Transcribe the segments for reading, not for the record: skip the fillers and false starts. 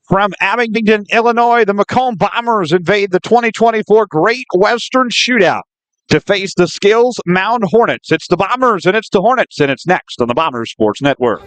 From Abingdon, Illinois, the Macomb Bombers invade the 2024 Great Western Shootout to face the Skills Mound Hornets. It's the Bombers and it's the Hornets, and it's next on the Bombers Sports Network.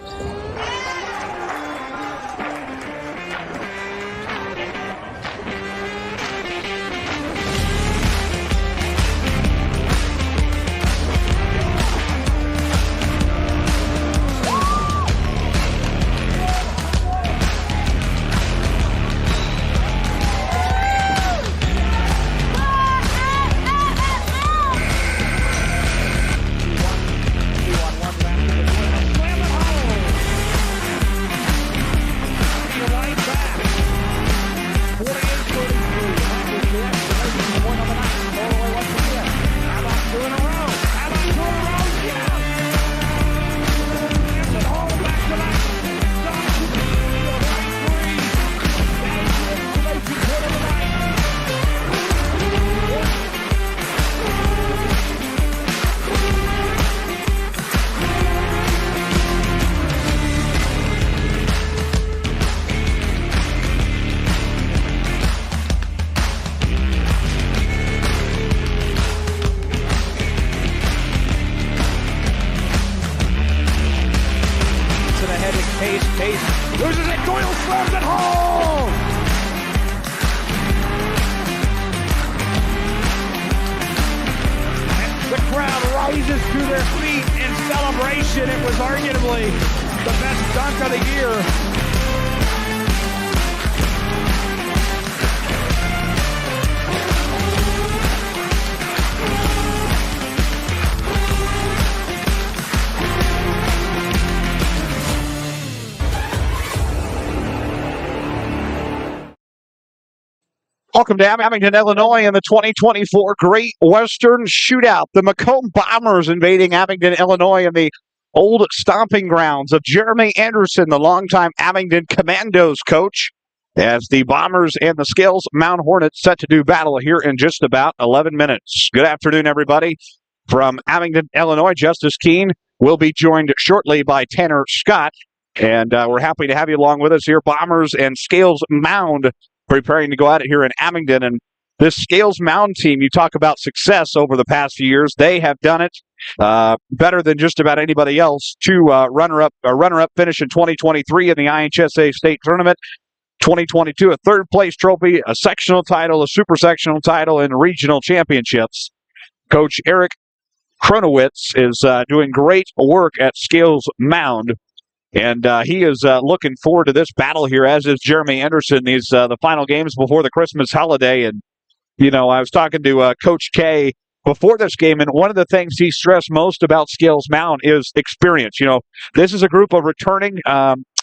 Pace, loses it, Doyle slams it home! And the crowd rises to their feet in celebration. It was arguably the best dunk of the year. Welcome to Abingdon, Illinois, in the 2024 Great Western Shootout. The Macomb Bombers invading Abingdon, Illinois, in the old stomping grounds of Jeremy Anderson, the longtime Abingdon Commandos coach, as the Bombers and the Skills Mound Hornets set to do battle here in just about 11 minutes. Good afternoon, everybody. From Abingdon, Illinois, Justice Keene will be joined shortly by Tanner Scott, and we're happy to have you along with us here. Bombers and Skills Mound preparing to go at it here in Abingdon. And this Skills Mound team, you talk about success over the past few years. They have done it better than just about anybody else. Two runner-up finish in 2023 in the IHSA State Tournament. 2022, a third-place trophy, a sectional title, a super sectional title, and regional championships. Coach Eric Kronowitz is doing great work at Skills Mound. And he is looking forward to this battle here, as is Jeremy Anderson. These the final games before the Christmas holiday. And, you know, I was talking to Coach K before this game, and one of the things he stressed most about Skills Mound is experience. You know, this is a group of returning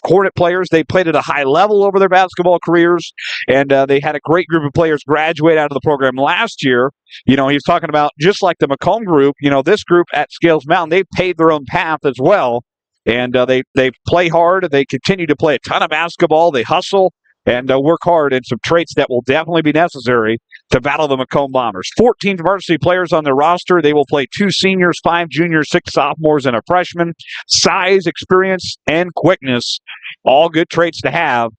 Hornet players. They played at a high level over their basketball careers, and they had a great group of players graduate out of the program last year. You know, he's talking about, just like the Macomb group, you know, this group at Skills Mound, they paved their own path as well. And they play hard. They continue to play a ton of basketball. They hustle and work hard, and some traits that will definitely be necessary to battle the Macomb Bombers. 14 varsity players on their roster. They will play 2 seniors, 5 juniors, 6 sophomores, and a freshman. Size, experience, and quickness, all good traits to have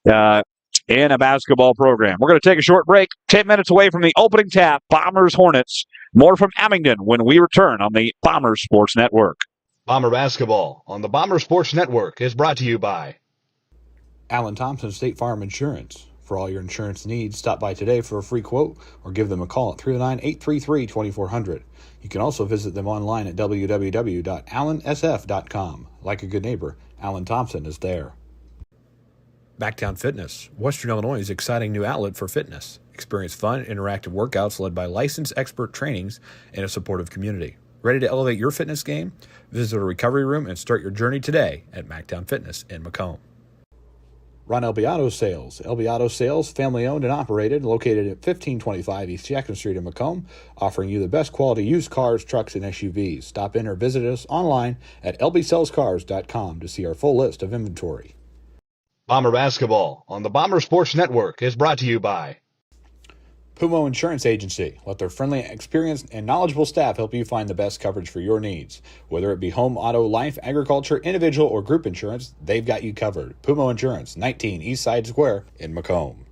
in a basketball program. We're going to take a short break. 10 minutes away from the opening tap, Bombers Hornets. More from Abingdon when we return on the Bombers Sports Network. Bomber Basketball on the Bomber Sports Network is brought to you by Alan Thompson State Farm Insurance. For all your insurance needs, stop by today for a free quote or give them a call at 309-833-2400. You can also visit them online at www.allansf.com. Like a good neighbor, Alan Thompson is there. Backtown Fitness, Western Illinois' exciting new outlet for fitness. Experience fun, interactive workouts led by licensed expert trainings and a supportive community. Ready to elevate your fitness game? Visit a recovery room and start your journey today at Mactown Fitness in Macomb. Ron Elbiato Sales. Elbiato Sales, family-owned and operated, located at 1525 East Jackson Street in Macomb, offering you the best quality used cars, trucks, and SUVs. Stop in or visit us online at lbsellscars.com to see our full list of inventory. Bomber Basketball on the Bomber Sports Network is brought to you by Pumo Insurance Agency. Let their friendly, experienced, and knowledgeable staff help you find the best coverage for your needs. Whether it be home, auto, life, agriculture, individual, or group insurance, they've got you covered. Pumo Insurance, 19 East Side Square in Macomb.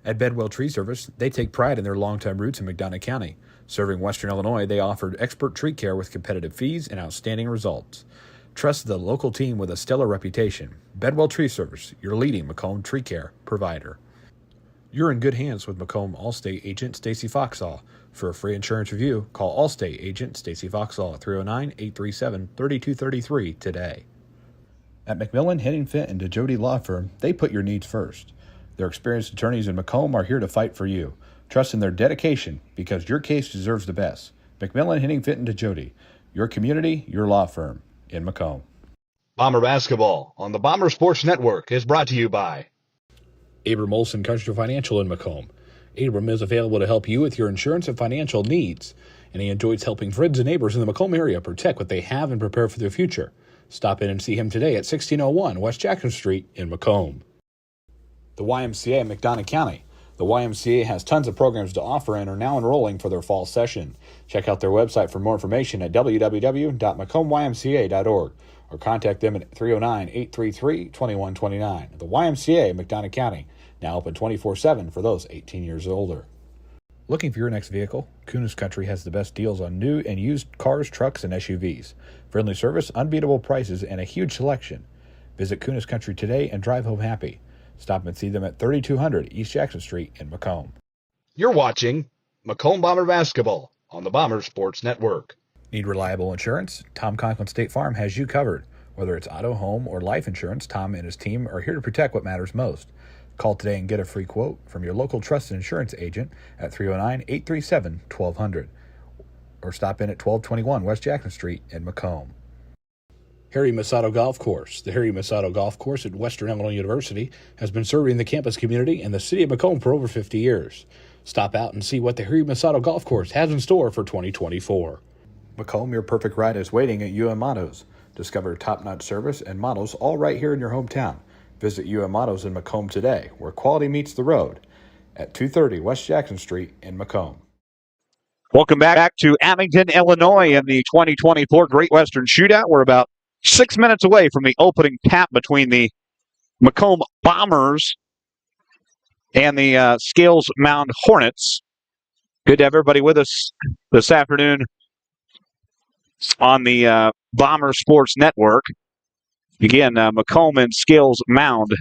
At Bedwell Tree Service, they take pride in their long-time roots in McDonough County. Serving Western Illinois, they offered expert tree care with competitive fees and outstanding results. Trust the local team with a stellar reputation. Bedwell Tree Service, your leading Macomb tree care provider. You're in good hands with Macomb Allstate agent Stacy Foxall. For a free insurance review, call Allstate agent Stacy Foxall at 309-837-3233 today. At McMillan, Henning Fint, and DeJody Law Firm, they put your needs first. Their experienced attorneys in Macomb are here to fight for you. Trust in their dedication because your case deserves the best. McMillan, Henning Fint, and DeJody, your community, your law firm in Macomb. Bomber basketball on the Bomber Sports Network is brought to you by Abram Olson Country Financial in Macomb. Abram is available to help you with your insurance and financial needs, and he enjoys helping friends and neighbors in the Macomb area protect what they have and prepare for their future. Stop in and see him today at 1601 West Jackson Street in Macomb. The YMCA in McDonough County. The YMCA has tons of programs to offer and are now enrolling for their fall session. Check out their website for more information at www.macombymca.org or contact them at 309-833-2129. The YMCA, McDonough County, now open 24/7 for those 18 years or older. Looking for your next vehicle? Kunis Country has the best deals on new and used cars, trucks, and SUVs. Friendly service, unbeatable prices, and a huge selection. Visit Kunis Country today and drive home happy. Stop and see them at 3200 East Jackson Street in Macomb. You're watching Macomb Bomber basketball on the Bomber Sports Network. Need reliable insurance? Tom Conklin State Farm has you covered. Whether it's auto, home, or life insurance, Tom and his team are here to protect what matters most. Call today and get a free quote from your local trusted insurance agent at 309-837-1200 or stop in at 1221 West Jackson Street in Macomb. Harry Masato Golf Course. The Harry Masato Golf Course at Western Illinois University has been serving the campus community and the city of Macomb for over 50 years. Stop out and see what the Harry Masato Golf Course has in store for 2024. Macomb, your perfect ride is waiting at UM Autos. Discover top-notch service and models all right here in your hometown. Visit UM Autos in Macomb today, where quality meets the road, at 230 West Jackson Street in Macomb. Welcome back to Abingdon, Illinois in the 2024 Great Western Shootout. We're about 6 minutes away from the opening tap between the Macomb Bombers and the Scales Mound Hornets. Good to have everybody with us this afternoon on the Bomber Sports Network. Again, Macomb and Scales Mound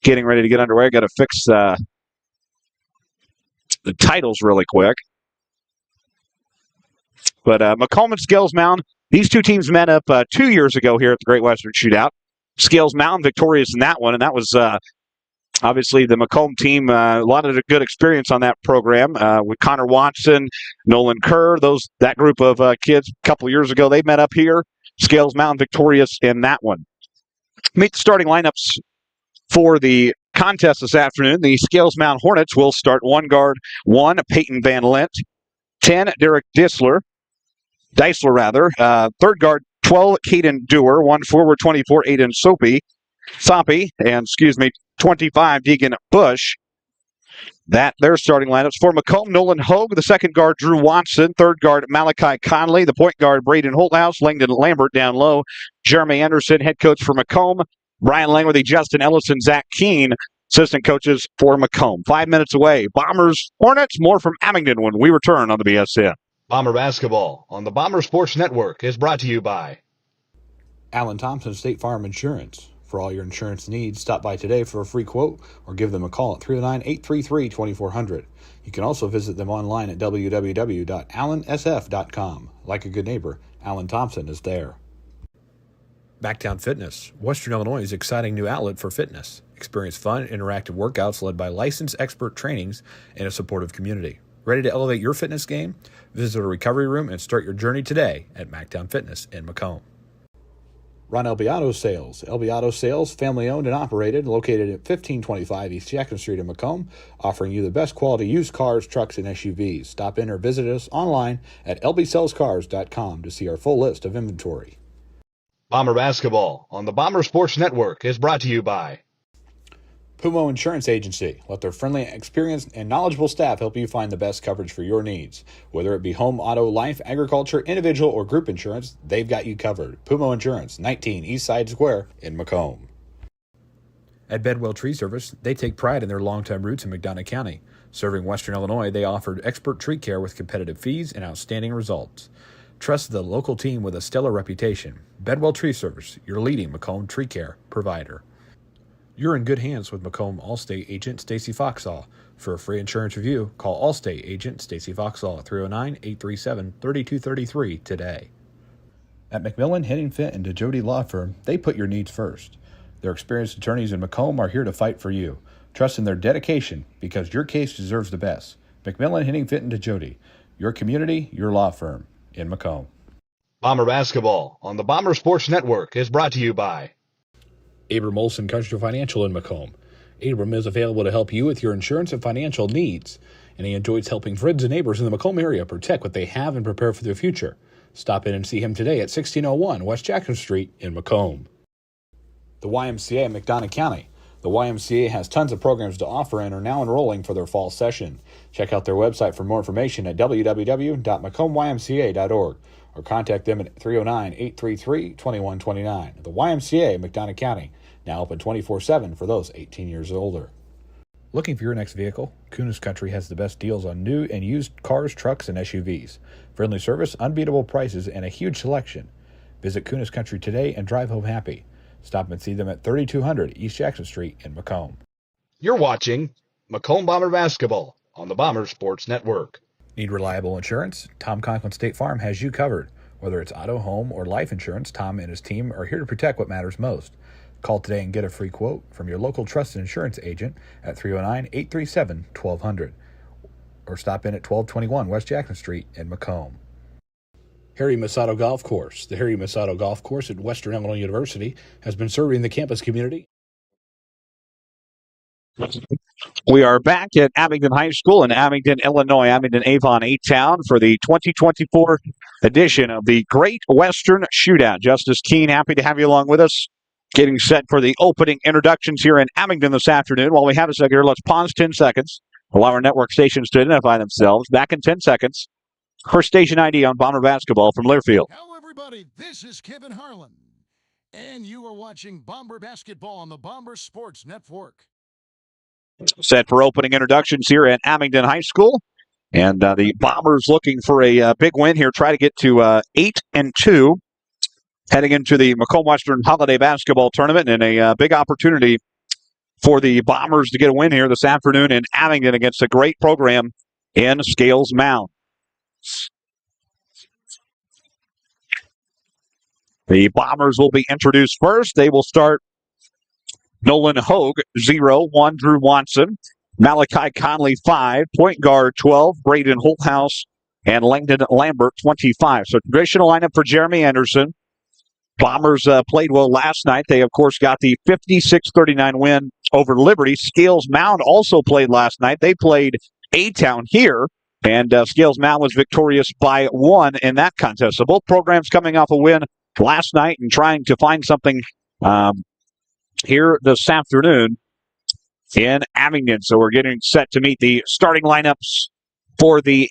getting ready to get underway. Got to fix the titles really quick. But Macomb and Scales Mound, these two teams met up 2 years ago here at the Great Western Shootout. Scales Mound victorious in that one, and that was obviously the Macomb team. A lot of good experience on that program with Connor Watson, Nolan Kerr, that group of kids a couple years ago. They met up here. Scales Mound victorious in that one. Meet the starting lineups for the contest this afternoon. The Scales Mound Hornets will start one guard, 1, Peyton Van Lint, 10, Derek Deisler, third guard, 12, Caden Dewar, 1 forward, 24, Aiden Soppy, and 25, Deegan Bush. That their starting lineups for Macomb: Nolan Hogue, the second guard, Drew Watson, third guard, Malachi Conley, the point guard, Braden Holthouse, Langdon Lambert down low, Jeremy Anderson, head coach for Macomb, Brian Langworthy, Justin Ellison, Zach Keene, assistant coaches for Macomb. 5 minutes away. Bombers, Hornets, more from Abingdon when we return on the BSN. Bomber basketball on the Bomber Sports Network is brought to you by Alan Thompson State Farm Insurance. For all your insurance needs, stop by today for a free quote or give them a call at 309-833-2400. You can also visit them online at www.allansf.com. Like a good neighbor, Alan Thompson is there. Backtown Fitness, Western Illinois' exciting new outlet for fitness. Experience fun, interactive workouts led by licensed expert trainings and a supportive community. Ready to elevate your fitness game? Visit a recovery room and start your journey today at Mactown Fitness in Macomb. Ron LB Auto Sales. LB Auto Sales, family-owned and operated, located at 1525 East Jackson Street in Macomb, offering you the best quality used cars, trucks, and SUVs. Stop in or visit us online at lbsellscars.com to see our full list of inventory. Bomber basketball on the Bomber Sports Network is brought to you by Pumo Insurance Agency. Let their friendly, experienced, and knowledgeable staff help you find the best coverage for your needs. Whether it be home, auto, life, agriculture, individual, or group insurance, they've got you covered. Pumo Insurance, 19 East Side Square in Macomb. At Bedwell Tree Service, they take pride in their long-time roots in McDonough County. Serving Western Illinois, they offered expert tree care with competitive fees and outstanding results. Trust the local team with a stellar reputation. Bedwell Tree Service, your leading Macomb tree care provider. You're in good hands with Macomb Allstate agent Stacy Foxall. For a free insurance review, call Allstate agent Stacy Foxall at 309-837-3233 today. At McMillan, Henningfit, and DeJody Law Firm, they put your needs first. Their experienced attorneys in Macomb are here to fight for you. Trust in their dedication because your case deserves the best. McMillan, Henningfit, and DeJody, your community, your law firm in Macomb. Bomber basketball on the Bomber Sports Network is brought to you by Abram Olson Country Financial in Macomb. Abram is available to help you with your insurance and financial needs, and he enjoys helping friends and neighbors in the Macomb area protect what they have and prepare for their future. Stop in and see him today at 1601 West Jackson Street in Macomb. The YMCA in McDonough County. The YMCA has tons of programs to offer and are now enrolling for their fall session. Check out their website for more information at www.macombymca.org or contact them at 309-833-2129. The YMCA, McDonough County, now open 24/7 for those 18 years or older. Looking for your next vehicle? Kunis Country has the best deals on new and used cars, trucks, and SUVs. Friendly service, unbeatable prices, and a huge selection. Visit Kunis Country today and drive home happy. Stop and see them at 3200 East Jackson Street in Macomb. You're watching Macomb Bomber Basketball on the Bomber Sports Network. Need reliable insurance? Tom Conklin State Farm has you covered. Whether it's auto, home, or life insurance, Tom and his team are here to protect what matters most. Call today and get a free quote from your local trusted insurance agent at 309-837-1200 or stop in at 1221 West Jackson Street in Macomb. Harry Masato Golf Course. The Harry Masato Golf Course at Western Illinois University has been serving the campus community. We are back at Abingdon High School in Abingdon, Illinois, Abingdon-Avon, A-Town for the 2024 edition of the Great Western Shootout. Justice Keene, happy to have you along with us. Getting set for the opening introductions here in Abingdon this afternoon. While we have a second here, let's pause 10 seconds. Allow our network stations to identify themselves. Back in 10 seconds. First station ID on Bomber Basketball from Learfield. Hello, everybody. This is Kevin Harlan, and you are watching Bomber Basketball on the Bomber Sports Network. Set for opening introductions here at Abingdon High School. And the Bombers looking for a big win here. Try to get to 8-2. Heading into the Macomb Western Holiday Basketball Tournament, and a big opportunity for the Bombers to get a win here this afternoon in Abingdon against a great program in Scales Mound. The Bombers will be introduced first. They will start Nolan Hogue, 0, 1 Drew Watson, Malachi Conley, 5, point guard, 12, Braden Holthouse, and Langdon Lambert, 25. So traditional lineup for Jeremy Anderson. Bombers played well last night. They, of course, got the 56-39 win over Liberty. Scales Mound also played last night. They played A-Town here, and Scales Mound was victorious by 1 in that contest. So both programs coming off a win last night and trying to find something here this afternoon in Abingdon. So we're getting set to meet the starting lineups for the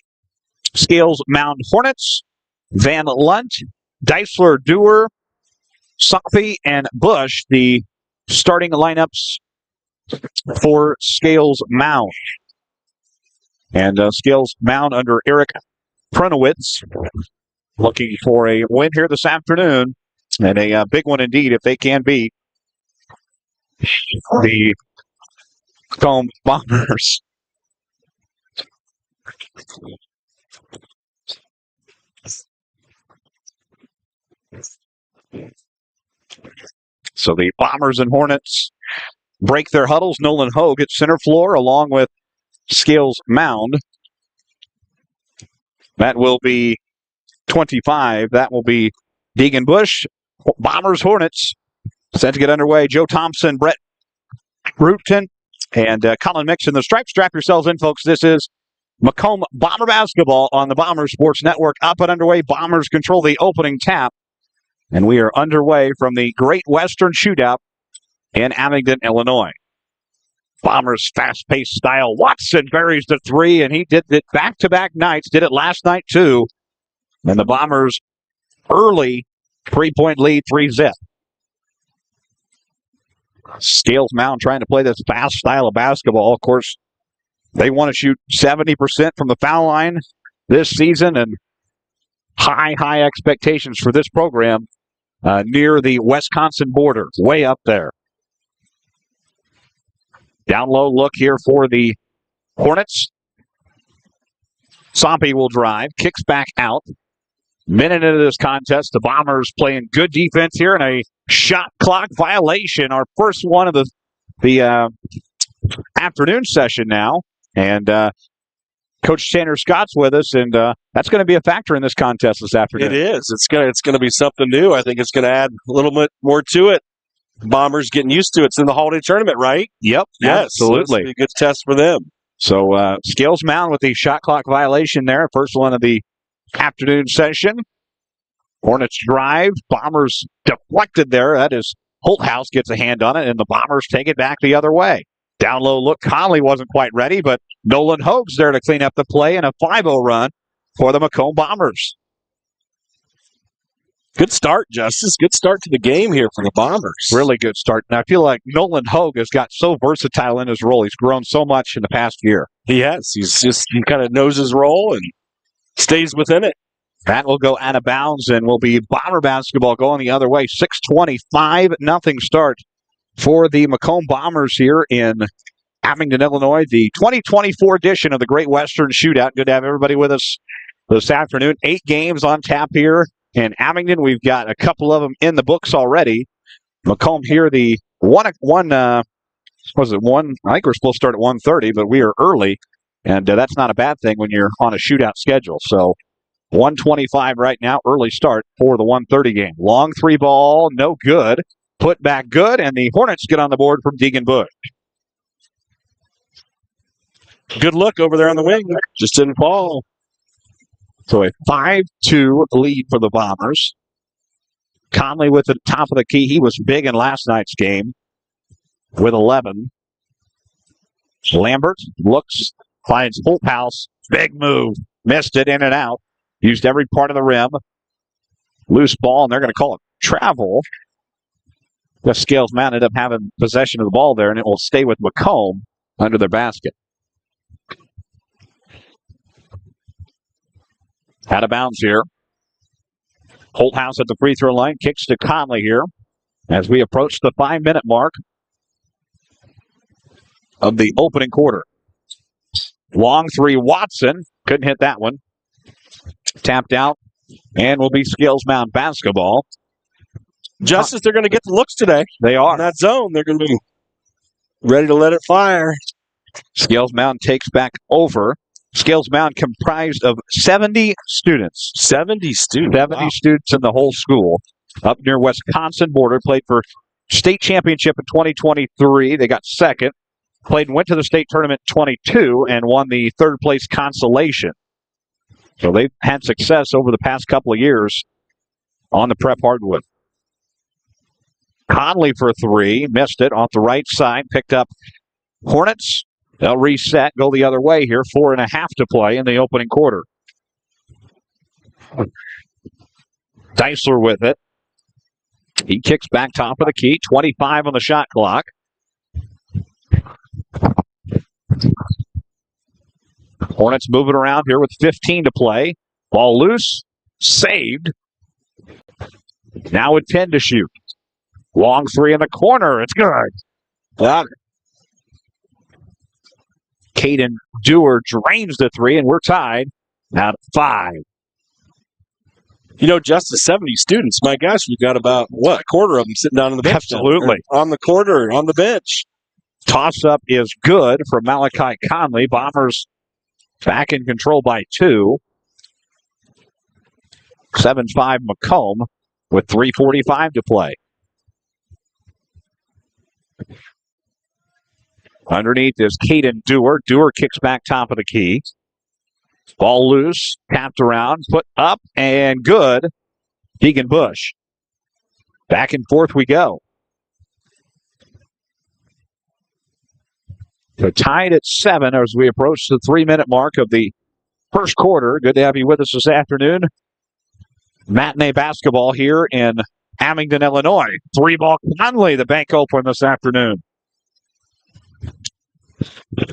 Scales Mound Hornets. Van Lunt, Deisler, Dewar, Safi, and Bush, the starting lineups for Scales Mound. And Scales Mound under Eric Prunowitz looking for a win here this afternoon, and a big one indeed if they can beat the Macomb Bombers. So the Bombers and Hornets break their huddles. Nolan Hogue at center floor along with Scales Mound. That will be 25. That will be Deegan Bush. Bombers, Hornets set to get underway. Joe Thompson, Brett Rutan, and Colin Mixon. The stripes, strap yourselves in, folks. This is Macomb Bomber Basketball on the Bomber Sports Network. Up and underway. Bombers control the opening tap. And we are underway from the Great Western Shootout in Abingdon, Illinois. Bombers fast-paced style. Watson buries the three, and he did it back-to-back nights. Did it last night, too. And the Bombers early 3-point lead, 3-zip. Scales Mound trying to play this fast style of basketball. Of course, they want to shoot 70% from the foul line this season, and high expectations for this program near the Wisconsin border, way up there. Down low look here for the Hornets. Sampi will drive, kicks back out. Minute into this contest, the Bombers playing good defense here and a shot clock violation. Our first one of the afternoon session now. And Coach Tanner Scott's with us, and that's going to be a factor in this contest this afternoon. It is. It's going to be something new. I think it's going to add a little bit more to it. Bombers getting used to it. It's in the holiday tournament, right? Yep, yes, absolutely. So be a good test for them. So Scales Mound with the shot clock violation there. First one of the afternoon session. Hornets drive. Bombers deflected there. That is, Holthouse gets a hand on it, and the Bombers take it back the other way. Down low look. Conley wasn't quite ready, but Nolan Hogue's there to clean up the play, and a 5-0 run for the Macomb Bombers. Good start, Justice. Good start to the game here for the Bombers. Really good start. And I feel like Nolan Hogue has got so versatile in his role. He's grown so much in the past year. He has. He kind of knows his role and stays within it. That will go out of bounds and will be Bomber basketball going the other way. 6:25-0 start for the Macomb Bombers here in Abingdon, Illinois. The 2024 edition of the Great Western Shootout. Good to have everybody with us this afternoon. 8 games on tap here in Abingdon. We've got a couple of them in the books already. Macomb here, the one? I think we're supposed to start at 1:30, but we are early, and that's not a bad thing when you're on a shootout schedule. So 1:25 right now, early start for the 1:30 game. Long 3 ball, no good. Put back good, and the Hornets get on the board from Deegan Bush. Good look over there on the wing. Just didn't fall. So a 5-2 lead for the Bombers. Conley with the top of the key. He was big in last night's game with 11. Lambert looks, finds Holthouse. Big move. Missed it, in and out. Used every part of the rim. Loose ball, and they're going to call it travel. The Scales Mound ended up having possession of the ball there, and it will stay with Macomb under their basket. Out of bounds here. Holthouse at the free throw line. Kicks to Conley here as we approach the 5-minute mark of the opening quarter. Long 3, Watson. Couldn't hit that one. Tapped out, and will be Scales Mound basketball. Justice, they're going to get the looks today. They are. In that zone, they're going to be ready to let it fire. Scales Mound takes back over. Scales Mound comprised of 70 students. 70 students. 70 students in the whole school. Up near Wisconsin border. Played for state championship in 2023. They got second. Played and went to the state tournament in 22 and won the third place consolation. So they've had success over the past couple of years on the prep hardwood. Conley for 3. Missed it off the right side. Picked up Hornets. They'll reset, go the other way here. 4.5 to play in the opening quarter. Deisler with it. He kicks back top of the key. 25 on the shot clock. Hornets moving around here with 15 to play. Ball loose. Saved. Now with 10 to shoot. Long 3 in the corner. It's good. Wow. Caden Dewar drains the 3, and we're tied at 5. You know, just the 70 students. My gosh, we've got about, a quarter of them sitting down on the bench. Absolutely. On the corner, on the bench. Toss-up is good for Malachi Conley. Bombers back in control by 2. 7-5 Macomb with 3:45 to play. Underneath is Caden Dewar. Dewar kicks back top of the key. Ball loose, tapped around, put up, and good. Deegan Bush. Back and forth we go. So tied at 7 as we approach the 3-minute mark of the first quarter. Good to have you with us this afternoon. Matinee basketball here in Abingdon, Illinois. 3-ball Conley, the bank open this afternoon.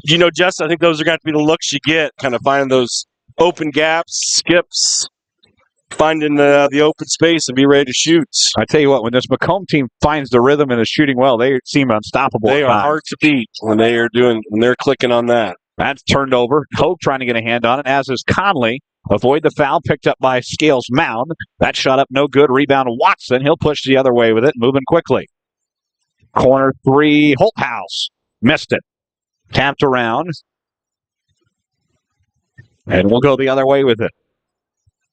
Jess, I think those are going to be the looks you get, kind of finding those open gaps, skips, finding the open space and be ready to shoot. I tell you what, when this Macomb team finds the rhythm and is shooting well, they seem unstoppable. They are hard to beat when they're clicking on that. That's turned over. Hogue trying to get a hand on it, as is Conley. Avoid the foul, picked up by Scales Mound. That shot up no good. Rebound Watson. He'll push the other way with it, moving quickly. Corner 3, Holthouse. Missed it. Tapped around. And we'll go the other way with it.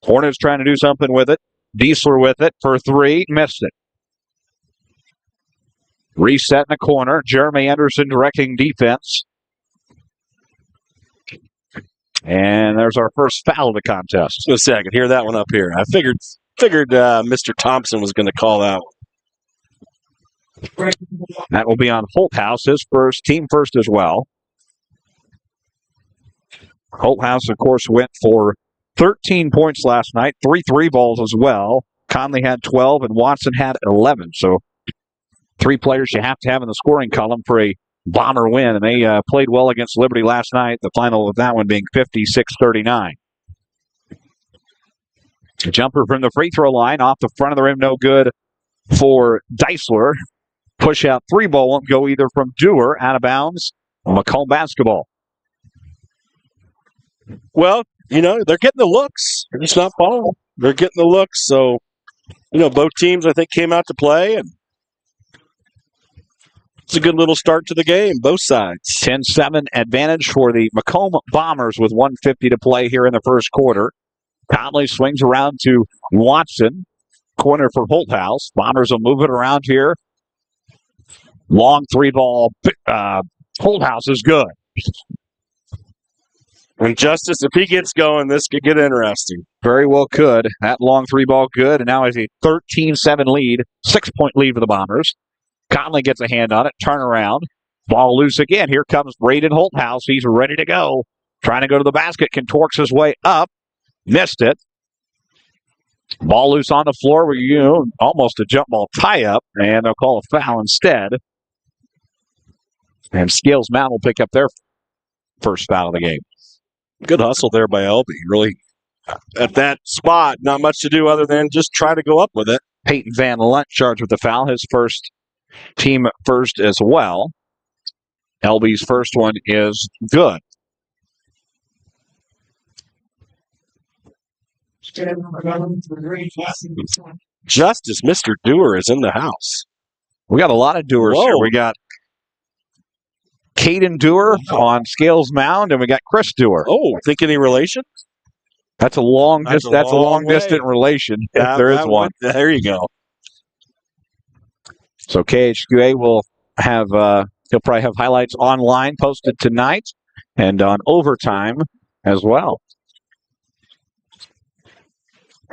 Hornets trying to do something with it. Diesler with it for 3. Missed it. Reset in the corner. Jeremy Anderson directing defense. And there's our first foul of the contest. Just a second, hear that one up here. I figured Mr. Thompson was going to call that one. That will be on Holthouse, his first, team first as well. Holthouse, of course, went for 13 points last night, 3 3-balls as well. Conley had 12 and Watson had 11. So 3 players you have to have in the scoring column for a Bomber win, and they played well against Liberty last night, the final of that one being 56-39. A jumper from the free throw line off the front of the rim, no good for Deisler. Push out 3-ball won't go either from Dewar, out of bounds. Macomb basketball. Well, they're getting the looks. They're just not falling. They're getting the looks. So, both teams, I think, came out to play, and it's a good little start to the game, both sides. 10-7 advantage for the Macomb Bombers with 1:50 to play here in the first quarter. Conley swings around to Watson. Corner for Holthouse. Bombers will move it around here. Long 3-ball. Holthouse is good. And Justice, if he gets going, this could get interesting. Very well could. That long 3-ball good, and now has a 13-7 lead, 6-point lead for the Bombers. Conley gets a hand on it, turn around. Ball loose again. Here comes Braden Holthouse. He's ready to go. Trying to go to the basket, contorts his way up. Missed it. Ball loose on the floor where almost a jump ball tie-up, and they'll call a foul instead. And Scales Mound will pick up their first foul of the game. Good hustle there by Elby. Really, at that spot, not much to do other than just try to go up with it. Peyton Van Lunt charged with the foul, his first team first as well. Elby's first one is good. Justice, Mr. Dewar is in the house. We got a lot of Dewars here. We got Caden Dewar on Scales Mound, and we got Chris Dewar. Oh, think any relation? That's a long distant relation, if there is one. There you go. So KHQA will have he'll probably have highlights online posted tonight and on overtime as well.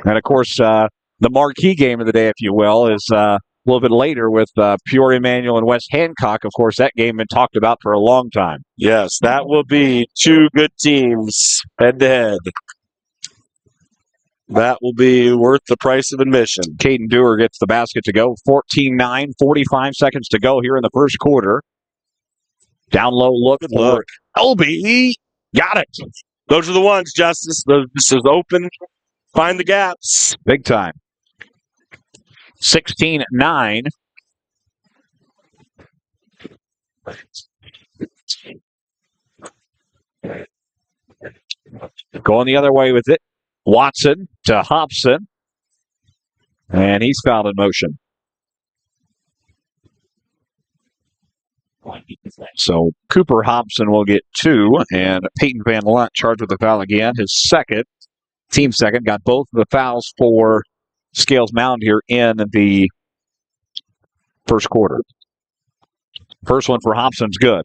And of course, the marquee game of the day, if you will, is a little bit later with Peoria Manual and West Hancock. Of course, that game been talked about for a long time. Yes, that will be 2 good teams head to head. That will be worth the price of admission. Caden Dewar gets the basket to go. 14-9, 45 seconds to go here in the first quarter. Down low look. Elby got it. Those are the ones, Justice. This is open. Find the gaps. Big time. 16-9. Going the other way with it. Watson to Hobson. And he's fouled in motion. So Cooper Hobson will get 2, and Peyton Van Lunt charged with the foul again. His second, team second, got both of the fouls for Scales Mound here in the first quarter. First one for Hobson's good.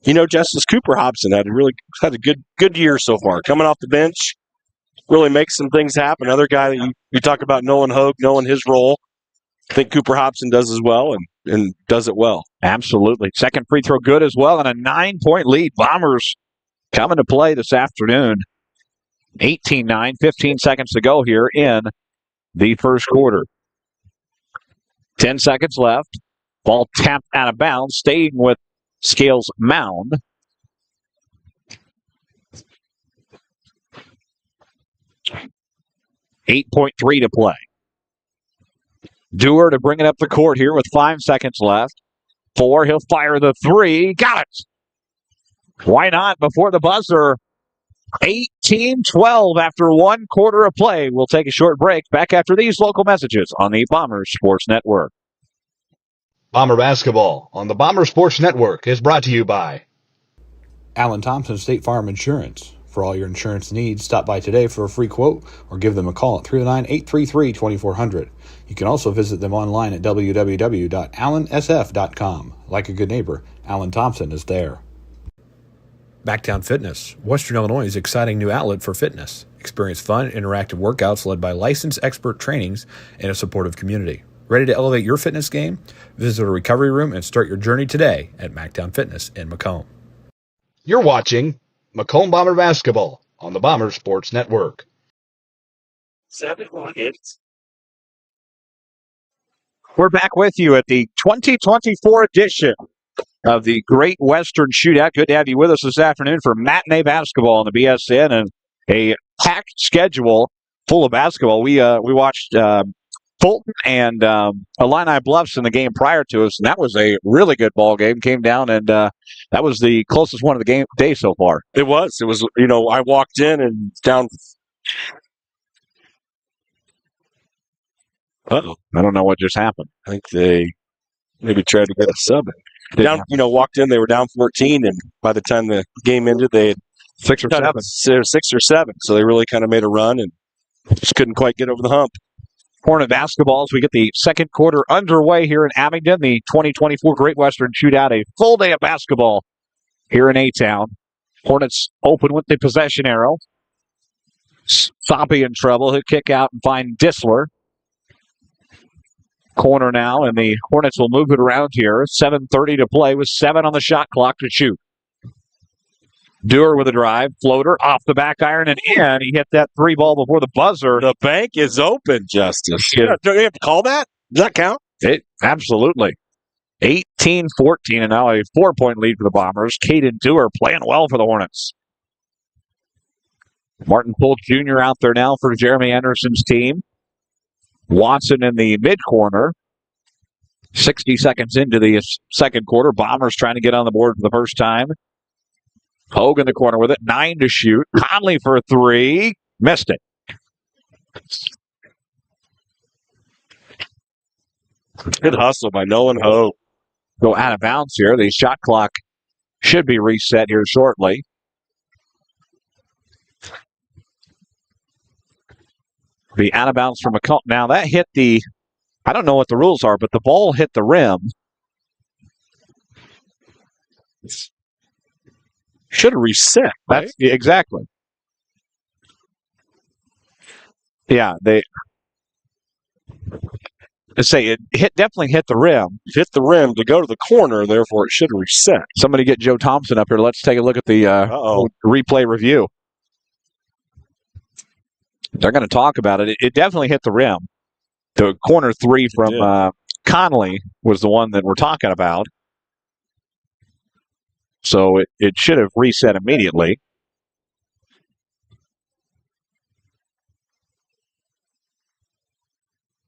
Justice Cooper Hobson had a good year so far. Coming off the bench, really makes some things happen. Another guy that you talk about Nolan Hogue, knowing his role. I think Cooper Hobson does as well. And and does it well. Absolutely. Second free throw good as well, and a 9-point lead. Bombers coming to play this afternoon. 18-9, 15 seconds to go here in the first quarter. 10 seconds left. Ball tapped out of bounds, staying with Scales Mound. .3 to play. Dewar to bring it up the court here with 5 seconds left. 4, he'll fire the 3. Got it! Why not before the buzzer? 18-12 after 1 quarter of play. We'll take a short break. Back after these local messages on the Bombers Sports Network. Bomber basketball on the Bomber Sports Network is brought to you by Alan Thompson State Farm Insurance. For all your insurance needs, stop by today for a free quote or give them a call at 309-833-2400. You can also visit them online at www.allansf.com. Like a good neighbor, Alan Thompson is there. Backtown Fitness, Western Illinois' exciting new outlet for fitness. Experience fun, interactive workouts led by licensed expert trainings and a supportive community. Ready to elevate your fitness game? Visit a recovery room and start your journey today at Mactown Fitness in Macomb. You're watching Macomb Bomber basketball on the Bomber Sports Network. 7 hits. We're back with you at the 2024 edition of the Great Western Shootout. Good to have you with us this afternoon for matinee basketball on the BSN and a packed schedule full of basketball. We watched Fulton and Illini Bluffs in the game prior to us, and that was a really good ball game. Came down, and that was the closest one of the day so far. It was. I walked in and down. Uh-oh. I don't know what just happened. I think they maybe tried to get a sub in. Walked in, they were down 14, and by the time the game ended, they had 6 or 7. 6 or 7. So they really kind of made a run and just couldn't quite get over the hump. Hornet basketball as we get the second quarter underway here in Abingdon. The 2024 Great Western Shootout, a full day of basketball here in A-Town. Hornets open with the possession arrow. Soppy in trouble. He'll kick out and find Disler. Corner now, and the Hornets will move it around here. 7:30 to play with 7 on the shot clock to shoot. Dewar with a drive, floater off the back iron and in. He hit that 3 ball before the buzzer. The bank is open, Justice. Yeah. Do you have to call that? Does that count? Absolutely. 18-14, and now a 4-point lead for the Bombers. Caden Dewar playing well for the Hornets. Martin Poole Jr. out there now for Jeremy Anderson's team. Watson in the mid-corner. 60 seconds into the second quarter. Bombers trying to get on the board for the first time. Hogue in the corner with it. 9 to shoot. Conley for 3. Missed it. Good hustle by Nolan Hogue. Go out of bounds here. The shot clock should be reset here shortly. The out of bounds from Macomb. Now that hit the, I don't know what the rules are, but the ball hit the rim. Should have reset. Right? That's exactly. Yeah, they say it definitely hit the rim. It hit the rim to go to the corner, therefore it should have reset. Somebody get Joe Thompson up here. Let's take a look at the replay review. They're going to talk about it. It definitely hit the rim. The corner 3 from Conley was the one that we're talking about. So it should have reset immediately.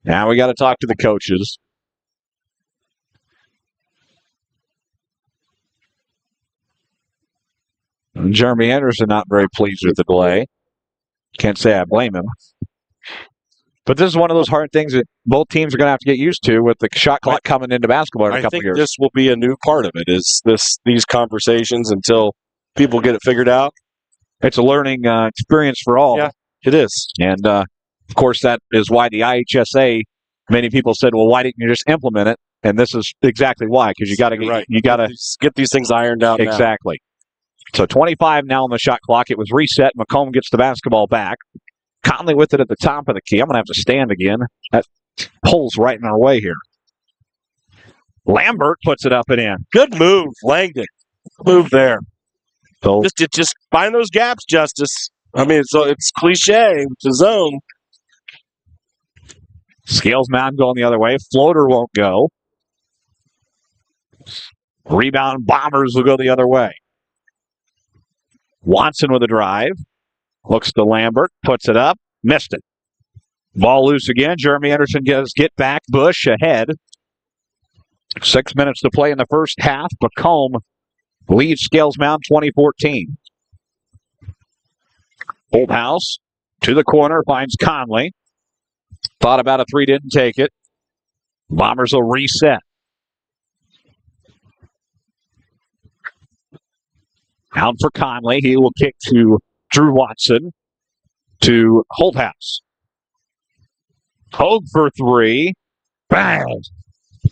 Now we got to talk to the coaches. Jeremy Anderson not very pleased with the delay. Can't say I blame him. But this is one of those hard things that both teams are going to have to get used to with the shot clock coming into basketball in a couple of years. I think this will be a new part of it, is these conversations until people get it figured out. It's a learning experience for all. Yeah, it is. And, of course, that is why the IHSA, many people said, well, why didn't you just implement it? And this is exactly why, because you got to get these things ironed out. Exactly. Now. So 25 now on the shot clock. It was reset. Macomb gets the basketball back. Conley with it at the top of the key. I'm going to have to stand again. That pulls right in our way here. Lambert puts it up and in. Good move, Langdon. Move there. So Just find those gaps, Justice. I mean, it's cliche to zone. Scales Mound going the other way. Floater won't go. Rebound Bombers will go the other way. Watson with a drive. Looks to Lambert. Puts it up. Missed it. Ball loose again. Jeremy Anderson gets get back. Bush ahead. 6 minutes to play in the first half. Macomb leads Scales Mound 2014. Holthouse to the corner. Finds Conley. Thought about a three. Didn't take it. Bombers will reset. Out for Conley. He will kick to Drew Watson. To Holthouse. Hogue for three. Bang!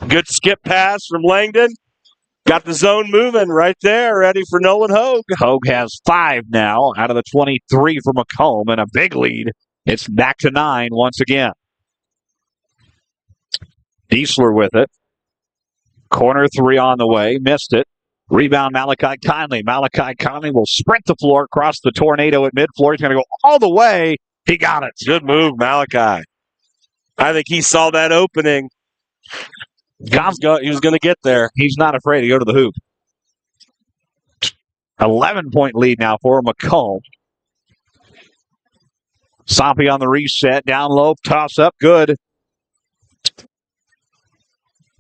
Good skip pass from Langdon. Got the zone moving right there, ready for Nolan Hogue. Hogue has 5 now out of the 23 for Macomb, and a big lead. It's back to 9 once again. Diesler with it. Corner 3 on the way. Missed it. Rebound Malachi Conley. Malachi Conley will sprint the floor across the tornado at midfloor. He's going to go all the way. He got it. Good move, Malachi. I think he saw that opening. He was going to get there. He's not afraid to go to the hoop. 11-point lead now for Macomb. Soppy on the reset. Down low. Toss up. Good.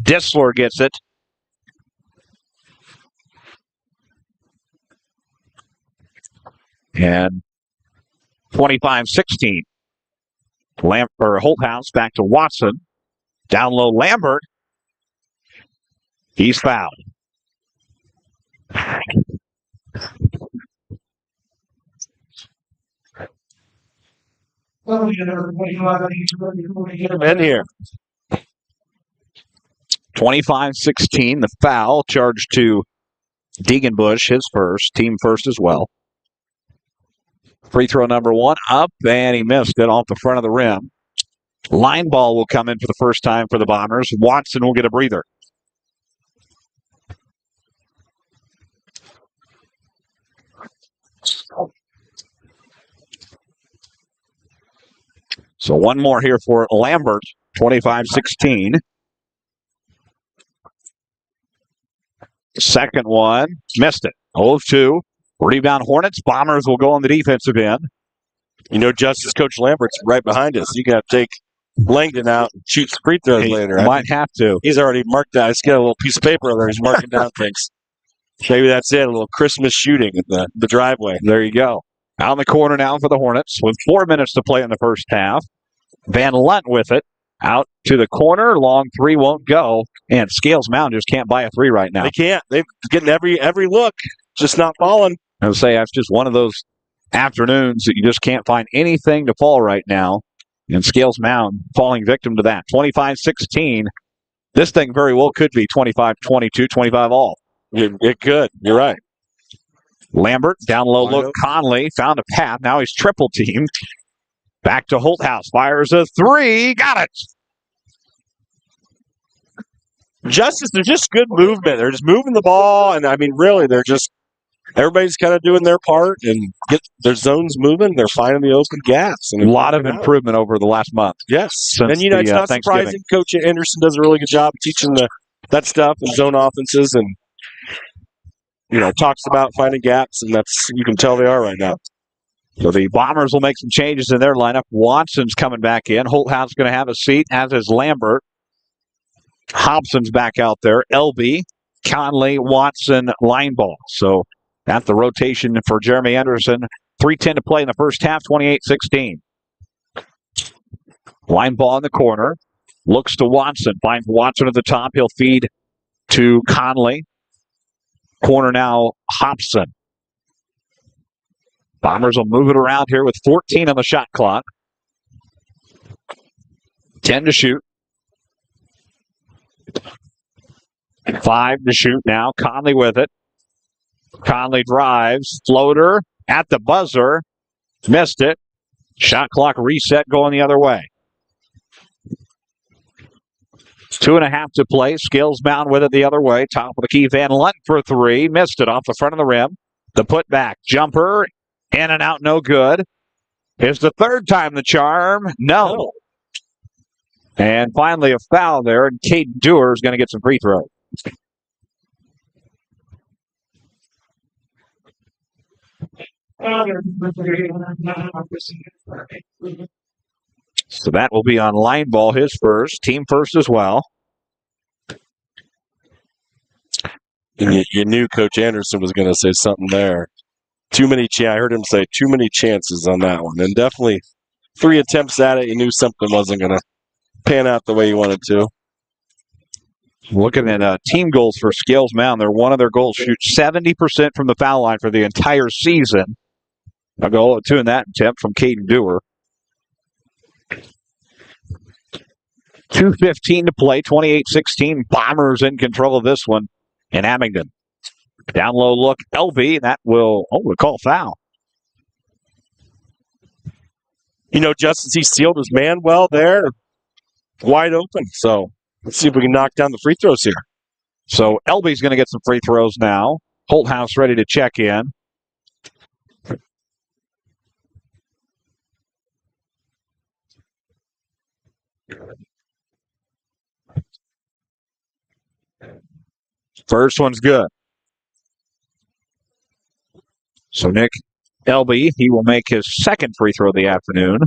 Disler gets it. And 25-16. Holthouse back to Watson. Down low, Lambert. He's fouled. Get him in here. 25-16. The foul charged to Deeganbush, his first, team first as well. Free throw number 1 up, and he missed it off the front of the rim. Line ball will come in for the first time for the Bombers. Watson will get a breather. So one more here for Lambert, 25-16. Second one, missed it. 0-2. Rebound Hornets. Bombers will go on the defensive end. You know, Justice Coach Lambert's right behind us. You got to take Langdon out and shoot some free throws later. Might have to. He's already marked that. He's got a little piece of paper over there. He's marking down things. Maybe that's it. A little Christmas shooting at the driveway. There you go. Out in the corner now for the Hornets with 4 minutes to play in the first half. Van Lunt with it. Out to the corner. Long three won't go. And Scales Mound just can't buy a three right now. They can't. They're getting every look. Just not falling. I would say that's just one of those afternoons that you just can't find anything to fall right now. And Scales Mound falling victim to that. 25-16. This thing very well could be 25-22, 25 all. It could. You're right. Lambert, down low look. Conley found a path. Now he's triple teamed. Back to Holthouse. Fires a three. Got it. Justice, they're just good movement. They're just moving the ball. And, I mean, really, they're just everybody's kind of doing their part and get their zones moving. They're finding the open gaps. And a lot of improvement over the last month. Yes. And, you know, it's not surprising. Coach Anderson does a really good job teaching that stuff and zone offenses and, you know, talks about finding gaps, and you can tell they are right now. So the Bombers will make some changes in their lineup. Watson's coming back in. Holthouse is going to have a seat, as is Lambert. Hobson's back out there. LB, Conley, Watson, line ball. So that's the rotation for Jeremy Anderson. 3:10 to play in the first half, 28-16. Line ball in the corner. Looks to Watson. Finds Watson at the top. He'll feed to Conley. Corner now, Hobson. Bombers will move it around here with 14 on the shot clock. 10 to shoot. 5 to shoot now. Conley with it. Conley drives. Floater at the buzzer. Missed it. Shot clock reset going the other way. 2.5 to play. Skills Mound with it the other way. Top of the key. Van Lunt for 3. Missed it off the front of the rim. The putback. Jumper. In and out. No good. Is the third time the charm? No. And finally a foul there. And Caden Dewar is going to get some free throws. So that will be on line ball, his first. Team first as well. And you knew Coach Anderson was going to say something there. I heard him say too many chances on that one. And definitely 3 attempts at it. You knew something wasn't going to pan out the way you wanted to. Looking at team goals for Skills Mound, one of their goals shoots 70% from the foul line for the entire season. A goal of 2 in that attempt from Caden Dewar. 2:15 to play, 28-16. Bombers in control of this one in Abingdon. Down low look, LB, and that we'll call foul. You know, Justice, he sealed his man well there. Wide open. So let's see if we can knock down the free throws here. So LB's going to get some free throws now. Holthouse ready to check in. First one's good. So Nick LB, he will make his second free throw of the afternoon.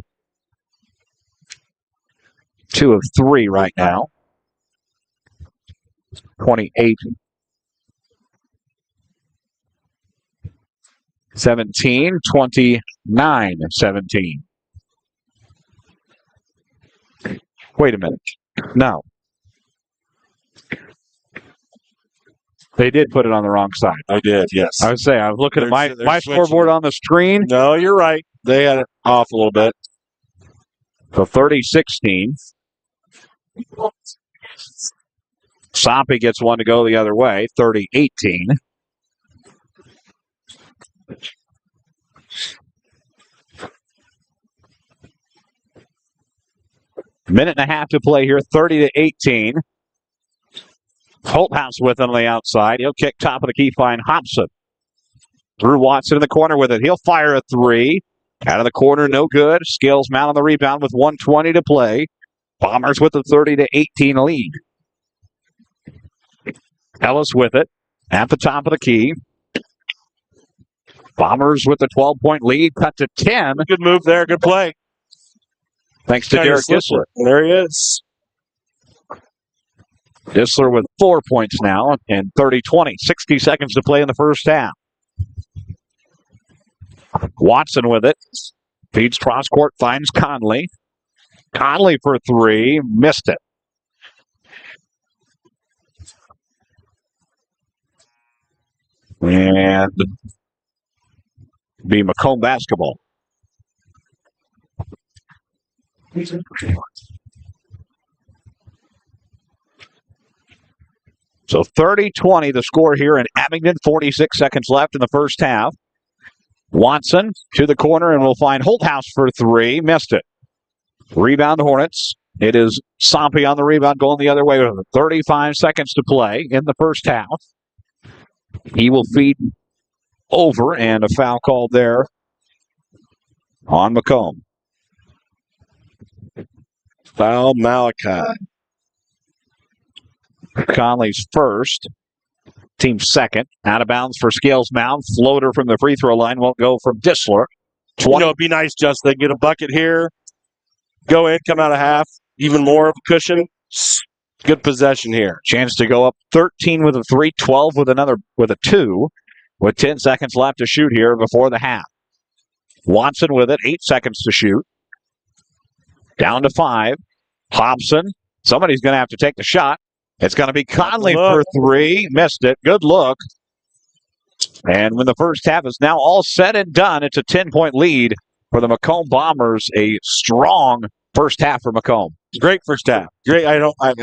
2 of 3 right now. 28. 17, 29, 17. Wait a minute. No. They did put it on the wrong side. I did, yes. I would say, I was looking at my scoreboard on the screen. No, you're right. They had it off a little bit. So 30-16. Soppy gets one to go the other way. 30-18. Minute and a half to play here. 30-18. Holthouse with it on the outside. He'll kick top of the key, find Hobson. Drew Watson in the corner with it. He'll fire a 3. Out of the corner, no good. Skills Mound on the rebound with 1:20 to play. Bombers with a 30-18 lead. Ellis with it at the top of the key. Bombers with the 12-point lead, cut to 10. Good move there. Good play. Thanks to Derek Dissler. There he is. Dissler with 4 points now and 30-20. 60 seconds to play in the first half. Watson with it. Feeds cross court, finds Conley. Conley for 3. Missed it. And be Macomb basketball. So 30-20 the score here in Abingdon. 46 seconds left in the first half. Watson to the corner and we'll find Holthouse for 3. Missed it. Rebound Hornets. It is Soppy on the rebound going the other way with 35 seconds to play in the first half. He will feed over and a foul called there on Macomb. Foul Malachi. Conley's first. Team second. Out of bounds for Scales Mound. Floater from the free throw line won't go from Dissler. It'd be nice, Justin. Get a bucket here. Go in, come out of half. Even more of a cushion. Good possession here. Chance to go up 13 with a 3, 12 with a 2, with 10 seconds left to shoot here before the half. Watson with it, 8 seconds to shoot. Down to 5. Hobson. Somebody's going to have to take the shot. It's going to be Conley for 3. Missed it. Good look. And when the first half is now all said and done, it's a 10-point lead for the Macomb Bombers. A strong first half for Macomb. Great first half. Great. I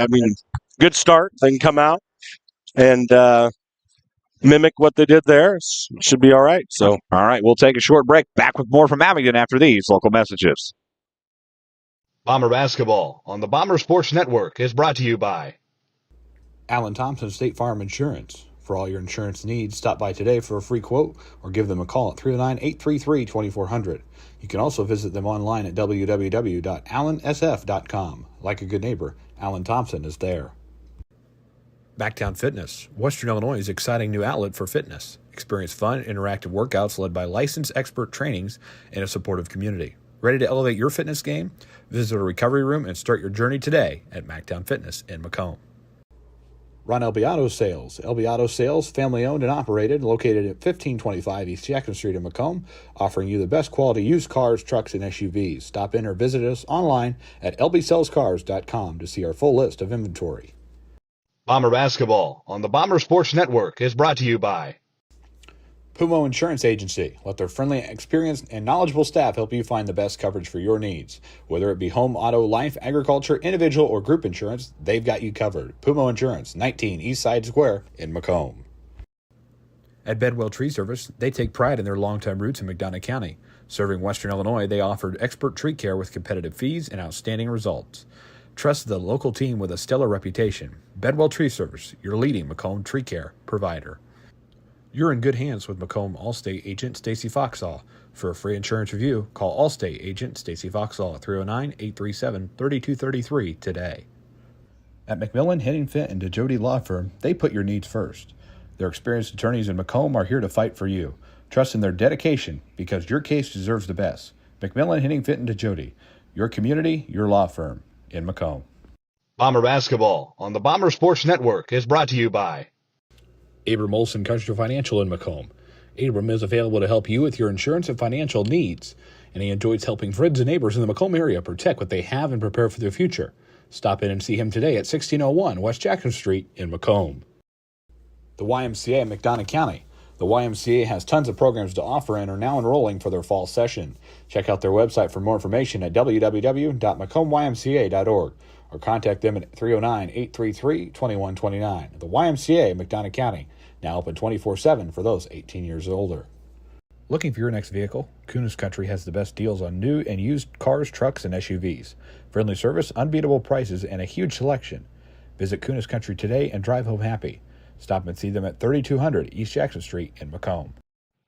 mean, good start. They can come out and mimic what they did there. Should be all right. So, all right, we'll take a short break. Back with more from Abingdon after these local messages. Bomber Basketball on the Bomber Sports Network is brought to you by Alan Thompson, State Farm Insurance. For all your insurance needs, stop by today for a free quote or give them a call at 309-833-2400. You can also visit them online at www.allansf.com. Like a good neighbor, Alan Thompson is there. Backtown Fitness, Western Illinois' exciting new outlet for fitness. Experience fun, interactive workouts led by licensed expert trainings and a supportive community. Ready to elevate your fitness game? Visit a recovery room and start your journey today at Mactown Fitness in Macomb. Ron Albiato Sales. Albiato Sales, family-owned and operated, located at 1525 East Jackson Street in Macomb, offering you the best quality used cars, trucks, and SUVs. Stop in or visit us online at lbsellscars.com to see our full list of inventory. Bomber Basketball on the Bomber Sports Network is brought to you by Pumo Insurance Agency. Let their friendly, experienced, and knowledgeable staff help you find the best coverage for your needs. Whether it be home, auto, life, agriculture, individual, or group insurance, they've got you covered. Pumo Insurance, 19 East Side Square in Macomb. At Bedwell Tree Service, they take pride in their longtime roots in McDonough County. Serving Western Illinois, they offered expert tree care with competitive fees and outstanding results. Trust the local team with a stellar reputation. Bedwell Tree Service, your leading Macomb tree care provider. You're in good hands with Macomb Allstate agent Stacy Foxall. For a free insurance review, call Allstate agent Stacy Foxall at 309-837-3233 today. At McMillan, Henningfit, and DeJody Law Firm, they put your needs first. Their experienced attorneys in Macomb are here to fight for you. Trust in their dedication because your case deserves the best. McMillan, Henningfit, and DeJody, your community, your law firm in Macomb. Bomber Basketball on the Bomber Sports Network is brought to you by Abram Olson Country Financial in Macomb. Abram is available to help you with your insurance and financial needs, and he enjoys helping friends and neighbors in the Macomb area protect what they have and prepare for their future. Stop in and see him today at 1601 West Jackson Street in Macomb. The YMCA in McDonough County. The YMCA has tons of programs to offer and are now enrolling for their fall session. Check out their website for more information at www.macombymca.org or contact them at 309-833-2129. The YMCA, McDonough County, now open 24/7 for those 18 years or older. Looking for your next vehicle? Kunis Country has the best deals on new and used cars, trucks, and SUVs. Friendly service, unbeatable prices, and a huge selection. Visit Kunis Country today and drive home happy. Stop and see them at 3200 East Jackson Street in Macomb.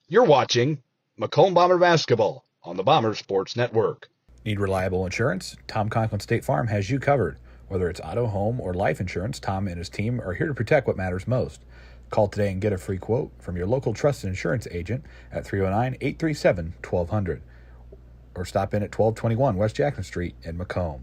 You're watching Macomb Bomber Basketball on the Bomber Sports Network. Need reliable insurance? Tom Conklin State Farm has you covered. Whether it's auto, home, or life insurance, Tom and his team are here to protect what matters most. Call today and get a free quote from your local trusted insurance agent at 309-837-1200 or stop in at 1221 West Jackson Street in Macomb.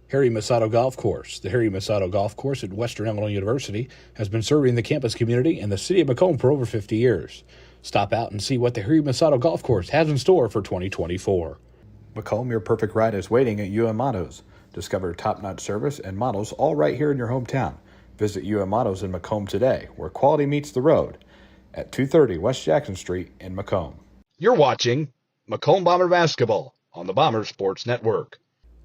Harry Masato Golf Course. The Harry Masato Golf Course at Western Illinois University has been serving the campus community and the city of Macomb for over 50 years. Stop out and see what the Harry Masato Golf Course has in store for 2024. Macomb, your perfect ride is waiting at UM Autos. Discover top-notch service and models all right here in your hometown. Visit UM Autos in Macomb today, where quality meets the road, at 230 West Jackson Street in Macomb. You're watching Macomb Bomber Basketball on the Bomber Sports Network.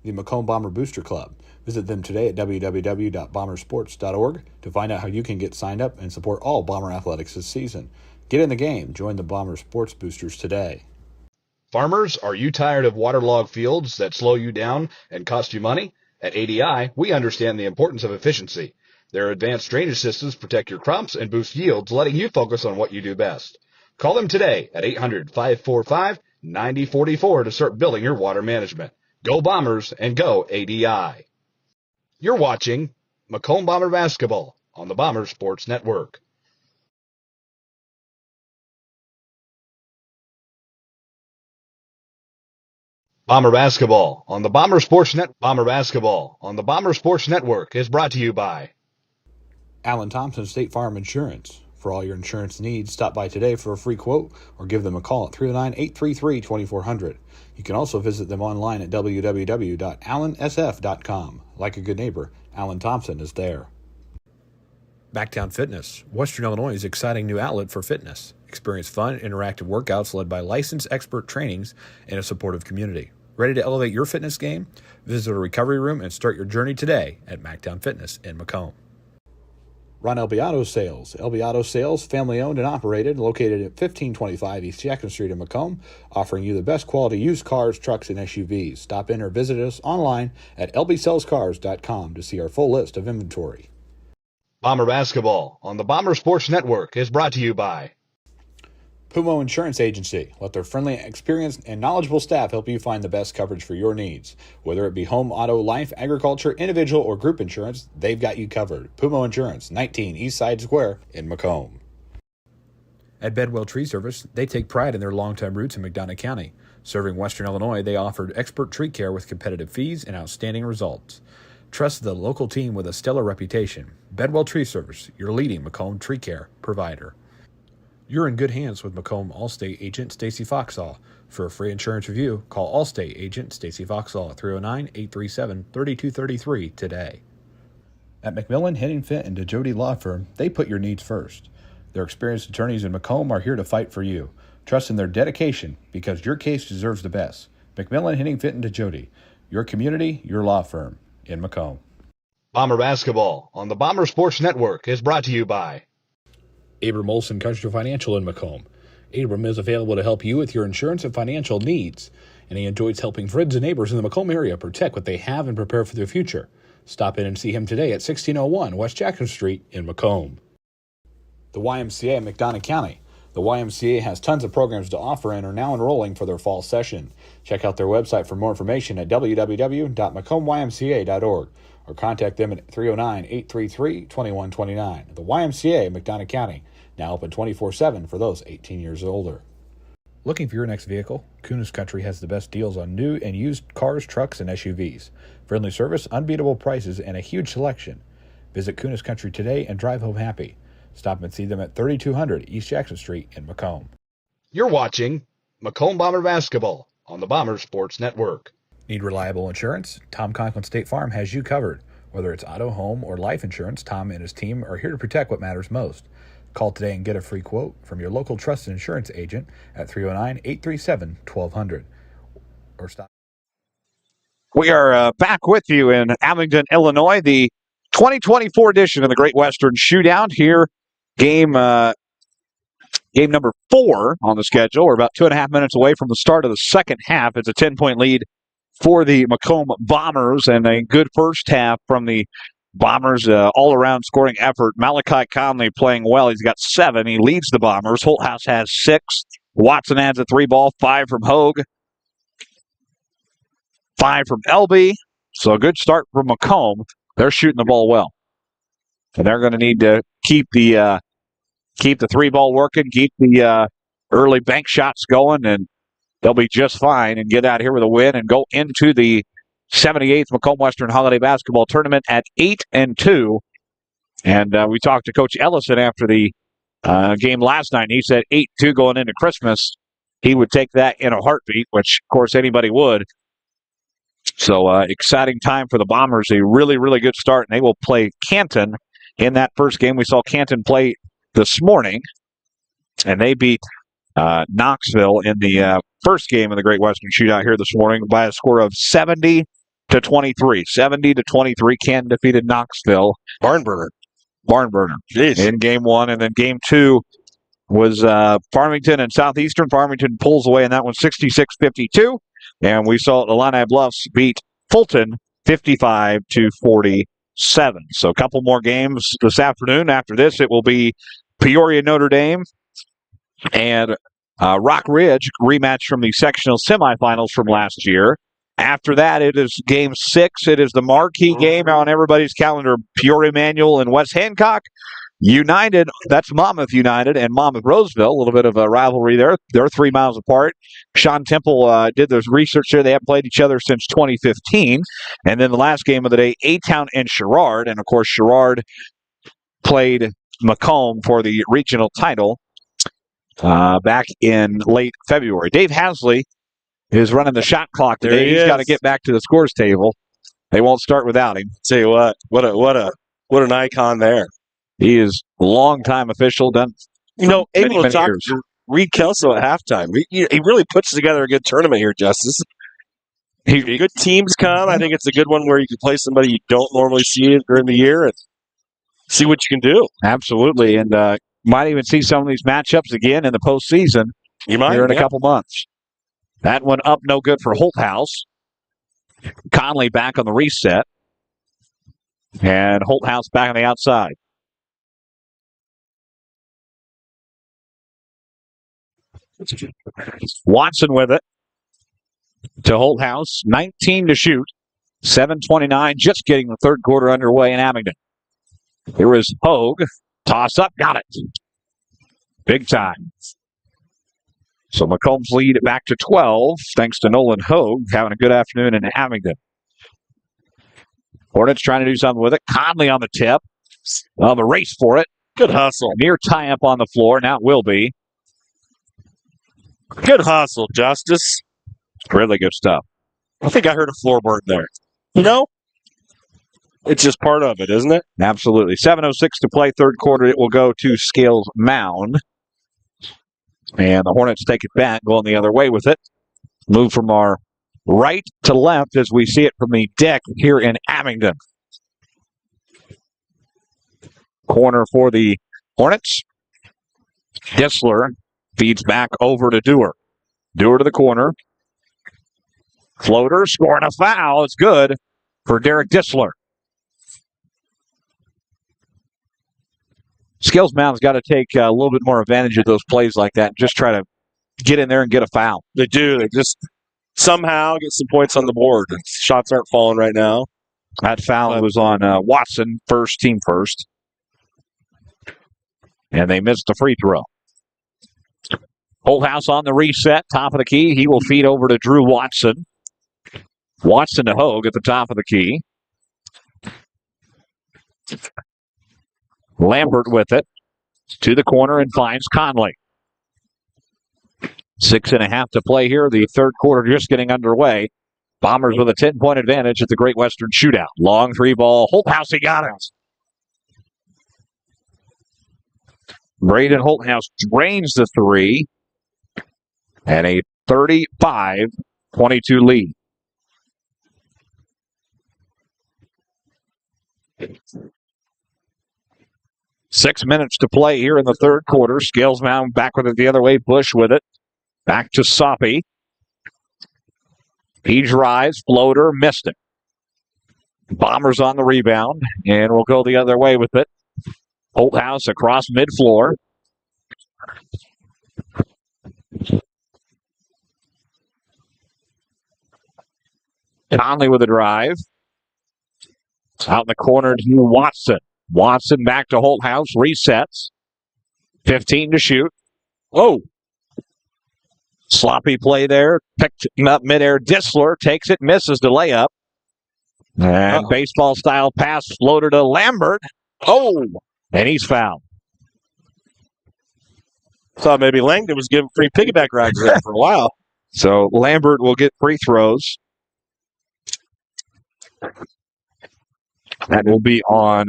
The Macomb Bomber Booster Club. Visit them today at www.bombersports.org to find out how you can get signed up and support all Bomber athletics this season. Get in the game. Join the Bomber Sports Boosters today. Farmers, are you tired of waterlogged fields that slow you down and cost you money? At ADI, we understand the importance of efficiency. Their advanced drainage systems protect your crops and boost yields, letting you focus on what you do best. Call them today at 800-545-9044 to start building your water management. Go Bombers and go ADI. You're watching Macomb Bomber Basketball on the Bomber Sports Network. Bomber Basketball on the Bomber Sports Network is brought to you by Alan Thompson, State Farm Insurance. For all your insurance needs, stop by today for a free quote or give them a call at 309-833-2400. You can also visit them online at www.allansf.com. Like a good neighbor, Alan Thompson is there. Backtown Fitness, Western Illinois' exciting new outlet for fitness. Experience fun, interactive workouts led by licensed expert trainings and a supportive community. Ready to elevate your fitness game? Visit a recovery room and start your journey today at Mactown Fitness in Macomb. Run LB Auto Sales. LB Auto Sales, family owned and operated, located at 1525 East Jackson Street in Macomb, offering you the best quality used cars, trucks, and SUVs. Stop in or visit us online at lbsellscars.com to see our full list of inventory. Bomber Basketball on the Bomber Sports Network is brought to you by Pumo Insurance Agency. Let their friendly, experienced, and knowledgeable staff help you find the best coverage for your needs. Whether it be home, auto, life, agriculture, individual, or group insurance, they've got you covered. Pumo Insurance, 19 East Side Square in Macomb. At Bedwell Tree Service, they take pride in their long-time roots in McDonough County. Serving Western Illinois, they offered expert tree care with competitive fees and outstanding results. Trust the local team with a stellar reputation. Bedwell Tree Service, your leading Macomb tree care provider. You're in good hands with Macomb Allstate agent Stacy Foxall. For a free insurance review, call Allstate agent Stacy Foxall at 309-837-3233 today. At McMillan, Henningfit, and DeJody Law Firm, they put your needs first. Their experienced attorneys in Macomb are here to fight for you. Trust in their dedication because your case deserves the best. McMillan, Henningfit, and DeJody, your community, your law firm in Macomb. Bomber Basketball on the Bomber Sports Network is brought to you by Abram Olson Country Financial in Macomb. Abram is available to help you with your insurance and financial needs, and he enjoys helping friends and neighbors in the Macomb area protect what they have and prepare for their future. Stop in and see him today at 1601 West Jackson Street in Macomb. The YMCA in McDonough County. The YMCA has tons of programs to offer and are now enrolling for their fall session. Check out their website for more information at www.macombymca.org or contact them at 309-833-2129. The YMCA, McDonough County, now open 24/7 for those 18 years or older. Looking for your next vehicle? Kunis Country has the best deals on new and used cars, trucks, and SUVs. Friendly service, unbeatable prices, and a huge selection. Visit Kunis Country today and drive home happy. Stop and see them at 3200 East Jackson Street in Macomb. You're watching Macomb Bomber Basketball on the Bomber Sports Network. Need reliable insurance? Tom Conklin State Farm has you covered. Whether it's auto, home, or life insurance, Tom and his team are here to protect what matters most. Call today and get a free quote from your local trusted insurance agent at 309-837-1200. Or stop. We are back with you in Abingdon, Illinois, the 2024 edition of the Great Western Shootout. Here, game number 4 on the schedule. We're about 2.5 minutes away from the start of the second half. It's a 10-point lead for the Macomb Bombers and a good first half from the Bombers, all-around scoring effort. Malachi Conley playing well. He's got 7. He leads the Bombers. Holthouse has 6. Watson adds a 3 ball, 5 from Hogue, 5 from LB. So a good start from Macomb. They're shooting the ball well. And they're going to need to keep the 3 ball working, keep the early bank shots going, and they'll be just fine and get out here with a win and go into the 78th Macomb Western Holiday Basketball Tournament at 8-2. And we talked to Coach Ellison after the game last night. And he said 8-2 going into Christmas. He would take that in a heartbeat, which, of course, anybody would. So exciting time for the Bombers. A really, really good start. And they will play Canton in that first game. We saw Canton play this morning. And they beat Knoxville in the first game of the Great Western Shootout here this morning by a score of 70-23. 70-23. Canton defeated Knoxville. Barn burner. Jeez. In game 1. And then game 2 was Farmington and Southeastern. Farmington pulls away in that one 66-52. And we saw Illini Bluffs beat Fulton 55-47. So a couple more games this afternoon. After this, it will be Peoria Notre Dame and Rock Ridge, rematch from the sectional semifinals from last year. After that, it is game 6. It is the marquee game on everybody's calendar. Peoria Manual and West Hancock. United, that's Monmouth United and Monmouth Roseville. A little bit of a rivalry there. They're 3 miles apart. Sean Temple did their research there. They haven't played each other since 2015. And then the last game of the day, A-Town and Sherrard. And, of course, Sherrard played Macomb for the regional title back in late February. Dave Hasley is running the shot clock today. He's got to get back to the scores table. They won't start without him. Tell you what an icon there. He is a long-time official, done able to talk years. to Reed Kelso at halftime. He really puts together a good tournament here, Justice. Good teams come. I think it's a good one where you can play somebody you don't normally see during the year. See what you can do. Absolutely. And might even see some of these matchups again in the postseason You might here in a yeah. couple months. That one up no good for Holthouse. Conley back on the reset. And Holthouse back on the outside. Watson with it to Holthouse. 19 to shoot. 7:29, just getting the third quarter underway in Abingdon. Here is Hogue. Toss up, got it. Big time. So Macomb's lead back to 12, thanks to Nolan Hogue having a good afternoon in Abingdon. Hornets trying to do something with it. Conley on the tip. The race for it. Good hustle. Near tie-up on the floor. Now it will be. Good hustle, Justice. Really good stuff. I think I heard a floorboard there. You know? It's just part of it, isn't it? Absolutely. 7:06 to play third quarter. It will go to Scales Mound. And the Hornets take it back, going the other way with it. Move from our right to left as we see it from the deck here in Abingdon. Corner for the Hornets. Dissler feeds back over to Dewar. Dewar to the corner. Floater, scoring a foul. It's good for Derek Dissler. Scales Mound's got to take a little bit more advantage of those plays like that and just try to get in there and get a foul. They do. They just somehow get some points on the board. Shots aren't falling right now. That foul was on Watson, team first. And they missed the free throw. Holthouse on the reset, top of the key. He will feed over to Drew Watson. Watson to Hogue at the top of the key. Lambert with it. To the corner and finds Conley. 6.5 to play here. The third quarter just getting underway. Bombers with a 10-point advantage at the Great Western Shootout. Long three ball. Holthouse, he got it. Braden Holthouse drains the three. And a 35-22 lead. Six minutes to play here in the third quarter. Scales Mound back with it the other way. Bush with it. Back to Soppy. He drives. Floater. Missed it. Bombers on the rebound. And we'll go the other way with it. Holthouse across mid-floor. Conley with a drive. Out in the corner to Watson. Watson back to Holthouse. Resets. 15 to shoot. Whoa. Sloppy play there. Picked up midair. Dissler takes it. Misses the layup. And baseball style pass floater to Lambert. Oh. And he's fouled. Thought maybe Langdon was giving free piggyback rides there for a while. So Lambert will get free throws. That will be on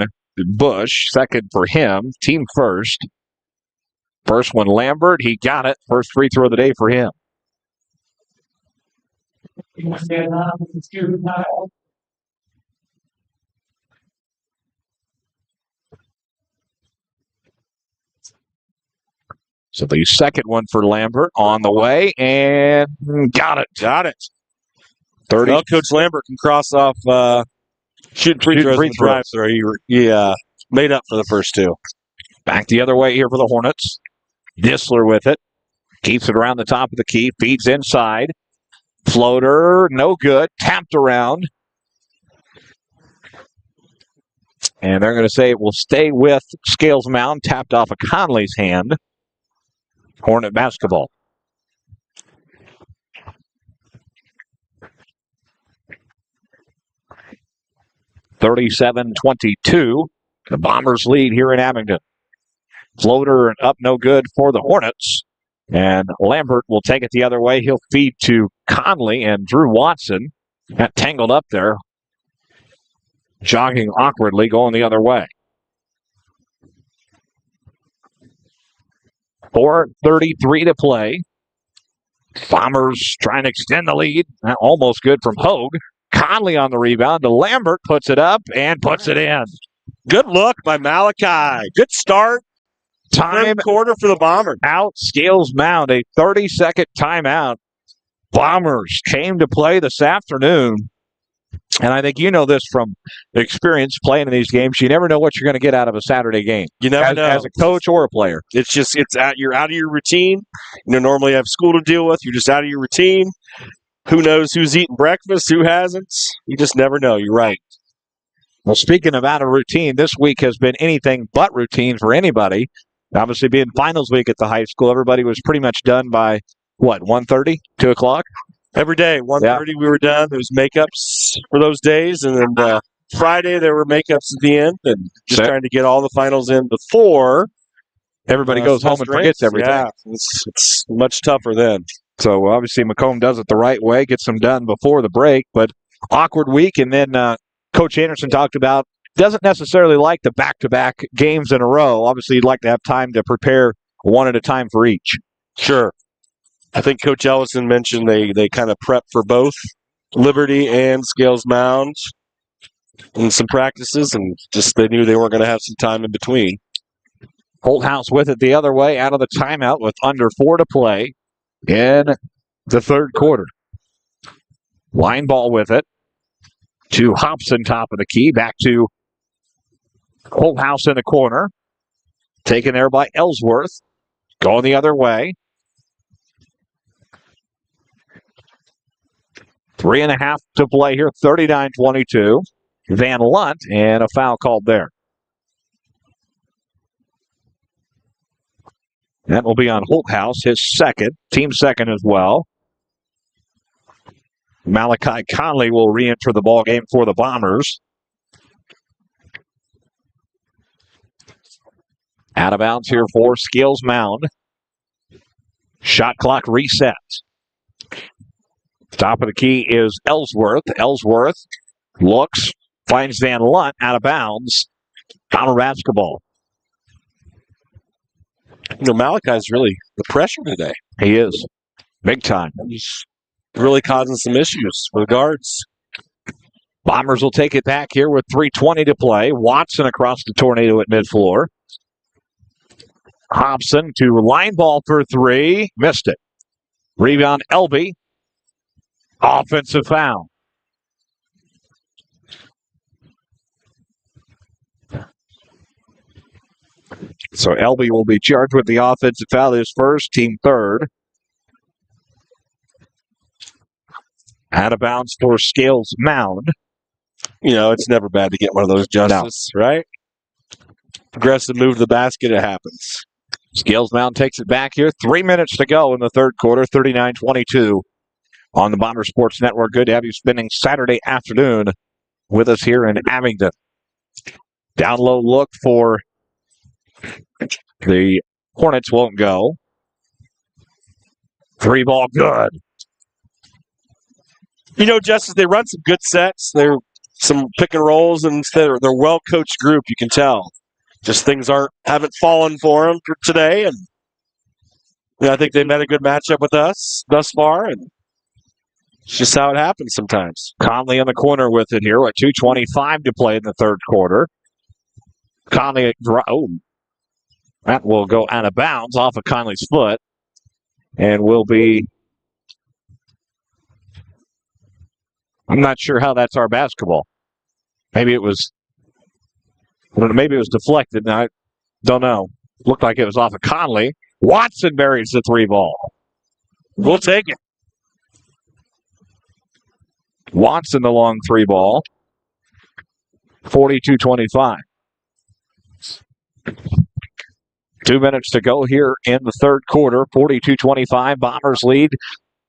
Bush. Second for him. Team first. First one, Lambert. He got it. First free throw of the day for him. So the second one for Lambert on the way. And got it. Got it. 30. Well, Coach Lambert can cross off shooting free throws in the drive-through. He made up for the first two. Back the other way here for the Hornets. Dissler with it. Keeps it around the top of the key. Feeds inside. Floater, no good. Tapped around. And they're going to say it will stay with Scales Mound. Tapped off of Conley's hand. Hornet basketball. (37-22). The Bombers lead here in Abingdon. Floater up no good for the Hornets. And Lambert will take it the other way. He'll feed to Conley and Drew Watson. Got tangled up there. Jogging awkwardly, going the other way. 4:33 to play. Bombers trying to extend the lead. Almost good from Hogue. Conley on the rebound to Lambert. Puts it up and puts it in. Good look by Malachi. Good start. Time Third quarter for the Bombers. out, Scales Mound, a 30-second timeout. Bombers came to play this afternoon. And I think you know this from experience playing in these games. You never know what you're going to get out of a Saturday game. You never know. As a coach or a player. You're out of your routine. Normally you have school to deal with. You're just out of your routine. Who knows who's eating breakfast, who hasn't? You just never know. You're right. Well, speaking of out of routine, this week has been anything but routine for anybody. Obviously, being finals week at the high school, everybody was pretty much done by, 1:30, 2 o'clock? Every day, 1:30 we were done. There was makeups for those days. And then Friday there were makeups at the end. And just trying to get all the finals in before everybody goes home and forgets everything. Yeah, it's much tougher then. So, obviously, Macomb does it the right way, gets them done before the break. But awkward week. And then Coach Anderson talked about doesn't necessarily like the back-to-back games in a row. Obviously, you'd like to have time to prepare one at a time for each. Sure. I think Coach Ellison mentioned they kind of prep for both Liberty and Scales Mound in some practices, and just they knew they weren't going to have some time in between. Holthouse with it the other way out of the timeout with under 4 to play in the third quarter. Line ball with it to Hobson, top of the key, back to Holthouse in the corner. Taken there by Ellsworth. Going the other way. 3.5 to play here, 39-22. Van Lunt, and a foul called there. That will be on Holthouse, his second, team second as well. Malachi Conley will re-enter the ball game for the Bombers. Out of bounds here for Scales Mound. Shot clock reset. Top of the key is Ellsworth. Ellsworth looks, finds Van Lunt out of bounds. Bomber basketball. Malachi's really the pressure today. He is. Big time. He's really causing some issues for the guards. Bombers will take it back here with 3:20 to play. Watson across the tornado at midfloor. Hobson to line ball for 3. Missed it. Rebound Elby. Offensive foul. So Elby will be charged with the offensive foul, his first, team third. Out of bounds for Scales Mound. It's never bad to get one of those justice, right? Progressive move to the basket, it happens. Scales Mound takes it back here. 3 minutes to go in the third quarter, 39-22 on the Bomber Sports Network. Good to have you spending Saturday afternoon with us here in Abingdon. Down low look for the Hornets won't go. 3 ball good. Justice, they run some good sets. They're some pick and rolls, and they're a well-coached group, you can tell. Just things haven't fallen for them for today, and I think they've had a good matchup with us thus far, and it's just how it happens sometimes. Conley in the corner with it here. 2:25 to play in the third quarter. Conley, that will go out of bounds off of Conley's foot, and will be. I'm not sure how that's our basketball. Maybe it was deflected. I don't know. Looked like it was off of Conley. Watson buries the 3 ball. We'll take it. Watson the long 3 ball. 42-25. 2 minutes to go here in the third quarter. 42-25. Bombers lead.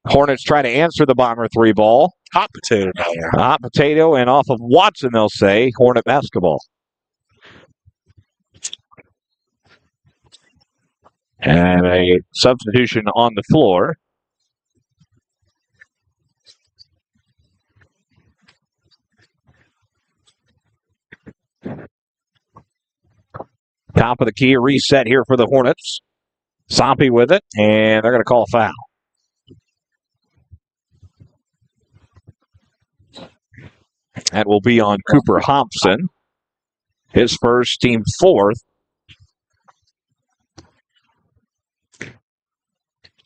Hornets try to answer the Bomber 3 ball. Hot potato down there. Hot potato, and off of Watson, they'll say, Hornet basketball. And a substitution on the floor. Top of the key, reset here for the Hornets. Sompy with it, and they're going to call a foul. That will be on Cooper Hobson. His first, team fourth.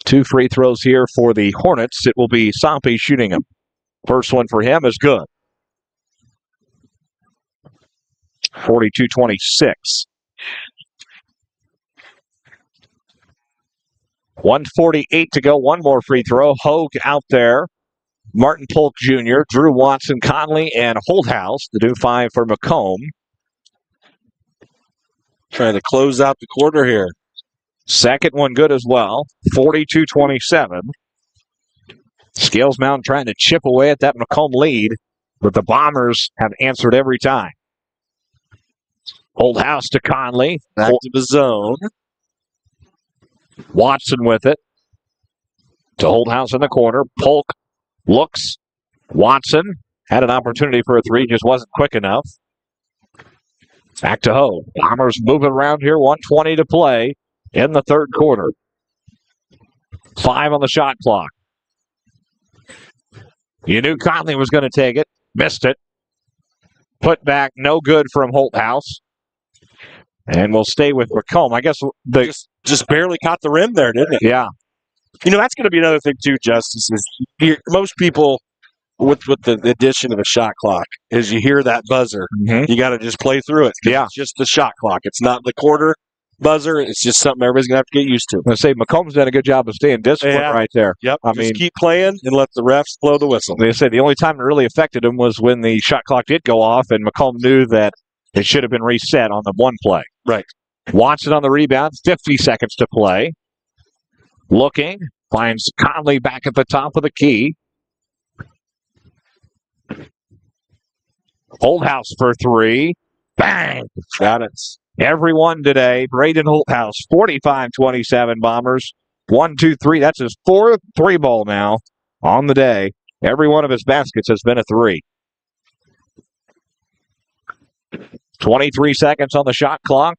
2 free throws here for the Hornets. It will be Sampi shooting them. First one for him is good. 42-26. 1:48 to go. One more free throw. Hogue out there. Martin Polk Jr., Drew Watson, Conley, and Holthouse. The new 5 for Macomb. Trying to close out the quarter here. Second one good as well. 42-27. Scales Mountain trying to chip away at that Macomb lead, but the Bombers have answered every time. Holthouse to Conley. Back to the zone. Watson with it. To Holthouse in the corner. Polk looks. Watson had an opportunity for a three, just wasn't quick enough. Back to Hogue. Bombers moving around here. 1:20 to play in the third quarter. 5 on the shot clock. You knew Conley was going to take it. Missed it. Put back, no good from Holthouse. And we'll stay with Macomb. I guess just barely caught the rim there, didn't it? Yeah. You know, that's going to be another thing, too, Justice, is most people, with the addition of a shot clock, is you hear that buzzer. Mm-hmm. You got to just play through it. Yeah. It's just the shot clock. It's not the quarter buzzer. It's just something everybody's going to have to get used to. I'm going to say Macomb's done a good job of staying disciplined right there. Yep. I just mean, keep playing and let the refs blow the whistle. They say the only time it really affected him was when the shot clock did go off, and Macomb knew that it should have been reset on the one play. Right. Watson on the rebound, 50 seconds to play. Looking, finds Conley back at the top of the key. Holthouse for three. Bang! Got it. Everyone today. Braden Holthouse, 45-27 Bombers. 1, 2, 3. That's his fourth three ball now on the day. Every one of his baskets has been a three. 23 seconds on the shot clock.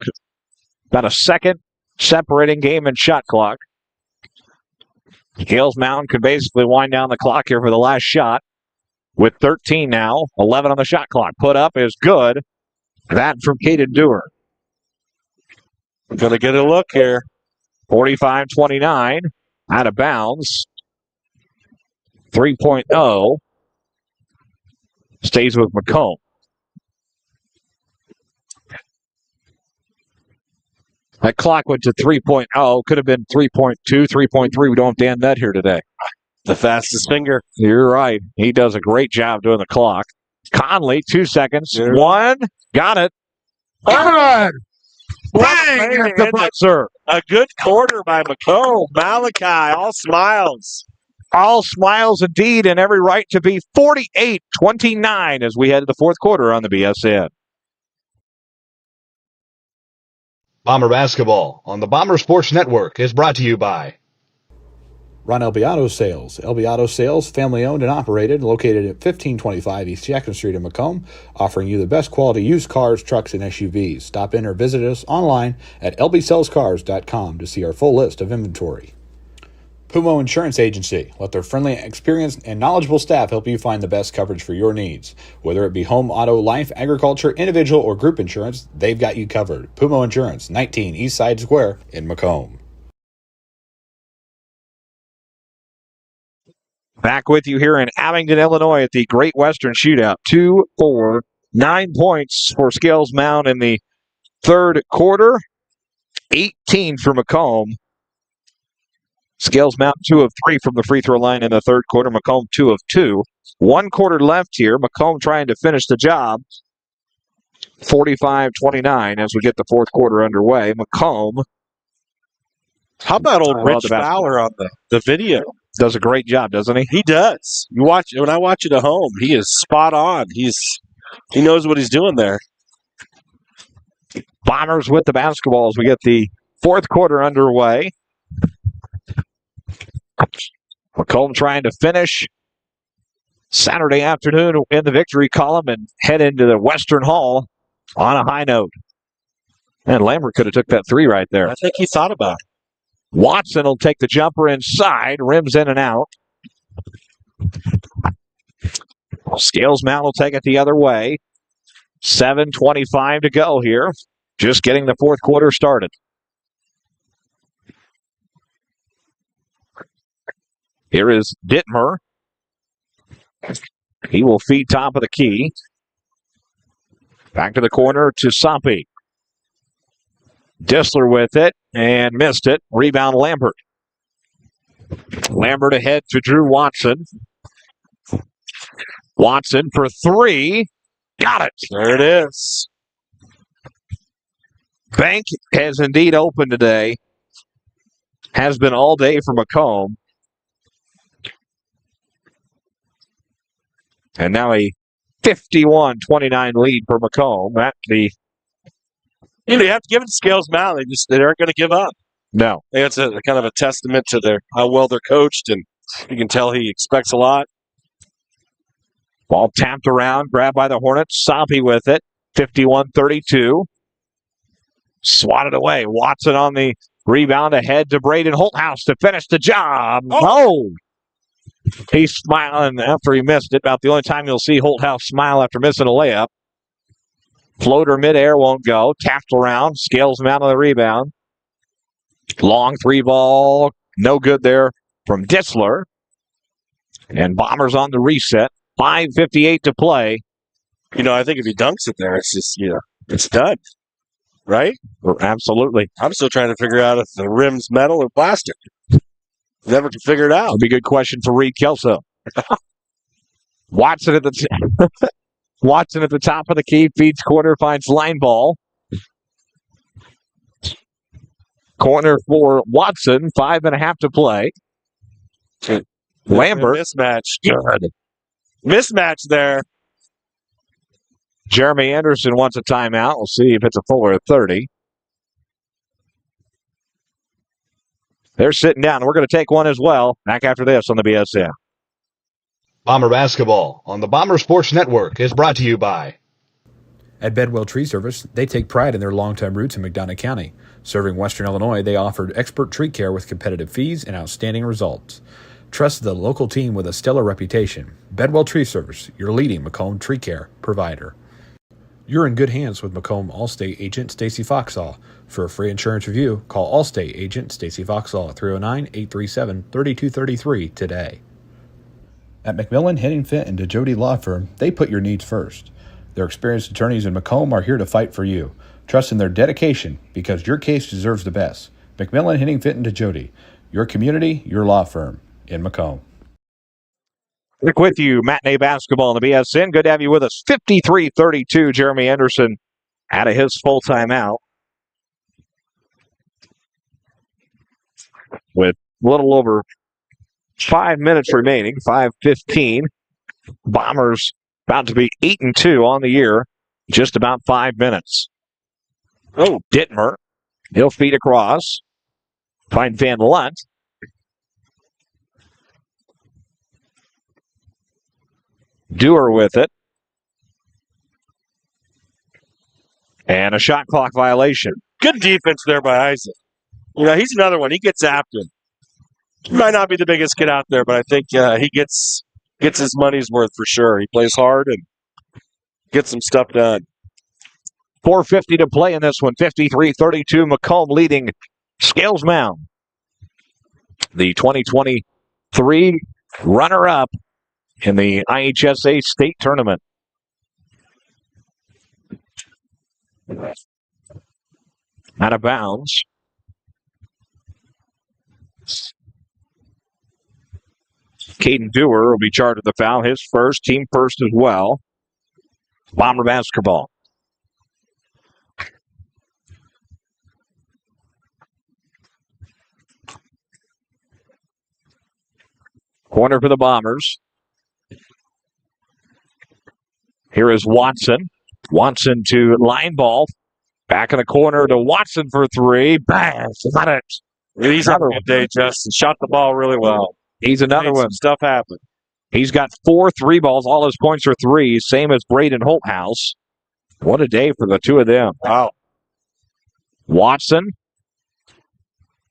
About a second separating game and shot clock. Scales Mountain could basically wind down the clock here for the last shot. With 13 now, 11 on the shot clock. Put up is good. That from Caden Dewar. Going to get a look here. 45-29. Out of bounds. 3.0. Stays with Macomb. That clock went to 3.0. Could have been 3.2, 3.3. We don't have Dan Nutt here today. The fastest finger. You're right. He does a great job doing the clock. Conley, 2 seconds. One. Got it. Bang! Bang! At the buzzer. A good quarter by Macomb. Malachi, all smiles. All smiles indeed, and every right to be 48-29 as we head to the fourth quarter on the BSN. Bomber Basketball on the Bomber Sports Network is brought to you by Ron LB Auto Sales. LB Auto Sales, family owned and operated, located at 1525 East Jackson Street in Macomb, offering you the best quality used cars, trucks, and SUVs. Stop in or visit us online at lbsellscars.com to see our full list of inventory. Pumo Insurance Agency. Let their friendly, experienced, and knowledgeable staff help you find the best coverage for your needs. Whether it be home, auto, life, agriculture, individual, or group insurance, they've got you covered. Pumo Insurance, 19 East Side Square in Macomb. Back with you here in Abingdon, Illinois at the Great Western Shootout. 2, 4, 9 points for Scales Mound in the third quarter. 18 for Macomb. Scales Mountain 2 of 3 from the free throw line in the third quarter. Macomb 2 of 2. 1 quarter left here. Macomb trying to finish the job. 45-29 as we get the fourth quarter underway. Macomb. How about old Rich Fowler on the video? Does a great job, doesn't he? He does. When I watch it at home, he is spot on. He knows what he's doing there. Bombers with the basketball as we get the fourth quarter underway. Macomb trying to finish Saturday afternoon in the victory column and head into the Western Hall on a high note. And Lambert could have took that three right there. I think he thought about it. Watson will take the jumper inside, rims in and out. Scales Mountain will take it the other way. 7:25 to go here. Just getting the fourth quarter started. Here is Dittmer. He will feed top of the key. Back to the corner to Soppe. Dissler with it and missed it. Rebound Lambert. Lambert ahead to Drew Watson. Watson for three. Got it. There it is. Bank has indeed opened today. Has been all day for Macomb. And now a 51-29 lead for Macomb at the. You have to give it to Scales Mound. They aren't going to give up. No. I think it's a kind of a testament to how well they're coached, and you can tell he expects a lot. Ball tapped around, grabbed by the Hornets. Soppe with it. 51-32. Swatted away. Watson on the rebound ahead to Braden Holthouse to finish the job. Oh! He's smiling after he missed it. About the only time you'll see Holthouse smile after missing a layup. Floater midair won't go. Tapped around. Scales him out on the rebound. Long three ball. No good there from Dissler. And Bombers on the reset. 5:58 to play. I think if he dunks it there, it's just, it's done. Right? Absolutely. I'm still trying to figure out if the rim's metal or plastic. Never can figure it out. That'll be a good question for Reed Kelso. Watson at the Watson at the top of the key, feeds corner, finds line ball. Corner for Watson, 5.5 to play. Lambert. Mismatch. Good. Mismatch there. Jeremy Anderson wants a timeout. We'll see if it's a full or a 30. They're sitting down. We're going to take one as well. Back after this on the BSN. Bomber Basketball on the Bomber Sports Network is brought to you by. At Bedwell Tree Service, they take pride in their longtime roots in McDonough County. Serving Western Illinois, they offered expert tree care with competitive fees and outstanding results. Trust the local team with a stellar reputation. Bedwell Tree Service, your leading Macomb tree care provider. You're in good hands with Macomb Allstate agent Stacy Foxall. For a free insurance review, call Allstate agent Stacy Foxall at 309-837-3233 today. At McMillan, Henningfit, and DeJody Law Firm, they put your needs first. Their experienced attorneys in Macomb are here to fight for you. Trust in their dedication because your case deserves the best. McMillan, Henningfit, and DeJody, your community, your law firm in Macomb. Back with you, matinee basketball on the BSN. Good to have you with us. 53-32, Jeremy Anderson out of his full timeout. With a little over 5 minutes remaining, 5:15. Bombers about to be 8-2 on the year. Just about 5 minutes. Oh, Dittmer. He'll feed across. Find Van Lunt. Dewar with it. And a shot clock violation. Good defense there by Isaac. He's another one. He gets after him. He might not be the biggest kid out there, but I think he gets his money's worth for sure. He plays hard and gets some stuff done. 4:50 to play in this one. 53-32. Macomb leading Scales Mound. The 2023 runner-up in the IHSA state tournament. Out of bounds. Caden Dewar will be charged with the foul. His first, team first as well. Bomber basketball. Corner for the Bombers. Here is Watson. Watson to line ball. Back in the corner to Watson for three. Bang! Got it. He's having a good day, Justin. Shot the ball really well. He's another one. Stuff happened. He's got 4 3 balls. All his points are threes. Same as Braden Holthouse. What a day for the two of them. Wow. Watson.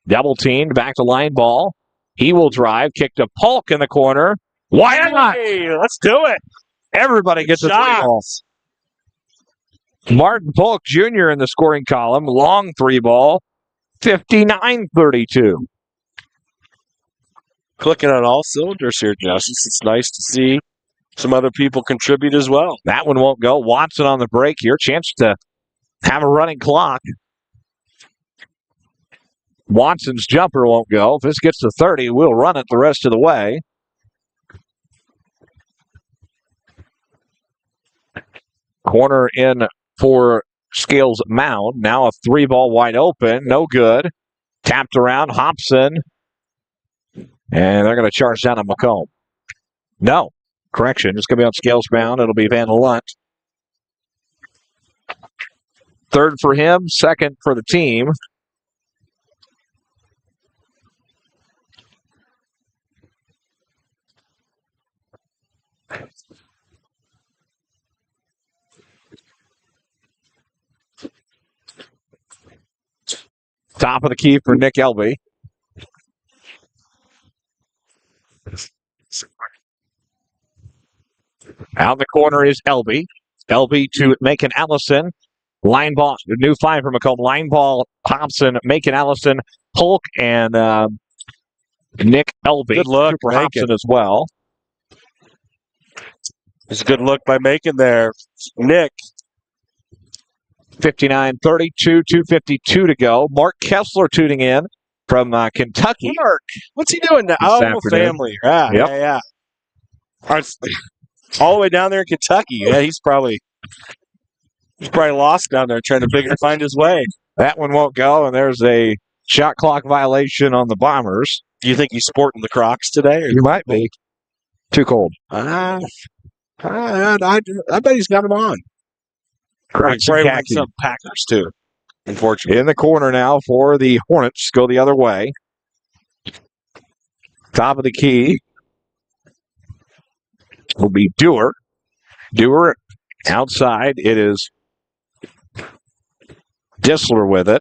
Double teamed. Back to line ball. He will drive. Kick to Polk in the corner. Why not? Hey, let's do it. Everybody gets a 3 ball. Martin Polk Jr. in the scoring column. Long three ball. 59-32. Clicking on all cylinders here, Justice. It's nice to see some other people contribute as well. That one won't go. Watson on the break here. Chance to have a running clock. Watson's jumper won't go. If this gets to 30, we'll run it the rest of the way. Corner in for Scales Mound. Now a three ball wide open. No good. Tapped around. Hobson. And they're going to charge down on Macomb. No. Correction. It's going to be on Scales Mound. It'll be Van Lunt. Third for him. Second for the team. Top of the key for Nick Elby. Out the corner is Elby. Elby to Macon Allison. Line ball, new five for Macomb. Line ball, Hobson, Macon Allison, Polk, and Nick Elby. Good look, for Hobson as well. It's a good look by Macon there. Nick. 59-32, 2:52 to go. Mark Kessler tuning in from Kentucky. Mark, what's he doing now? Oh, afternoon. family. Yeah, Yep. yeah. All the way down there in Kentucky. Yeah, he's probably lost down there trying to find his way. That one won't go, and there's a shot clock violation on the Bombers. Do you think he's sporting the Crocs today? Or You might be. Too cold. I bet he's got them on. Crocs Probably and wearing khaki. some Packers too, unfortunately. In the corner now for the Hornets. Go the other way. Top of the key will be Dewar. Dewar outside. It is Dissler with it.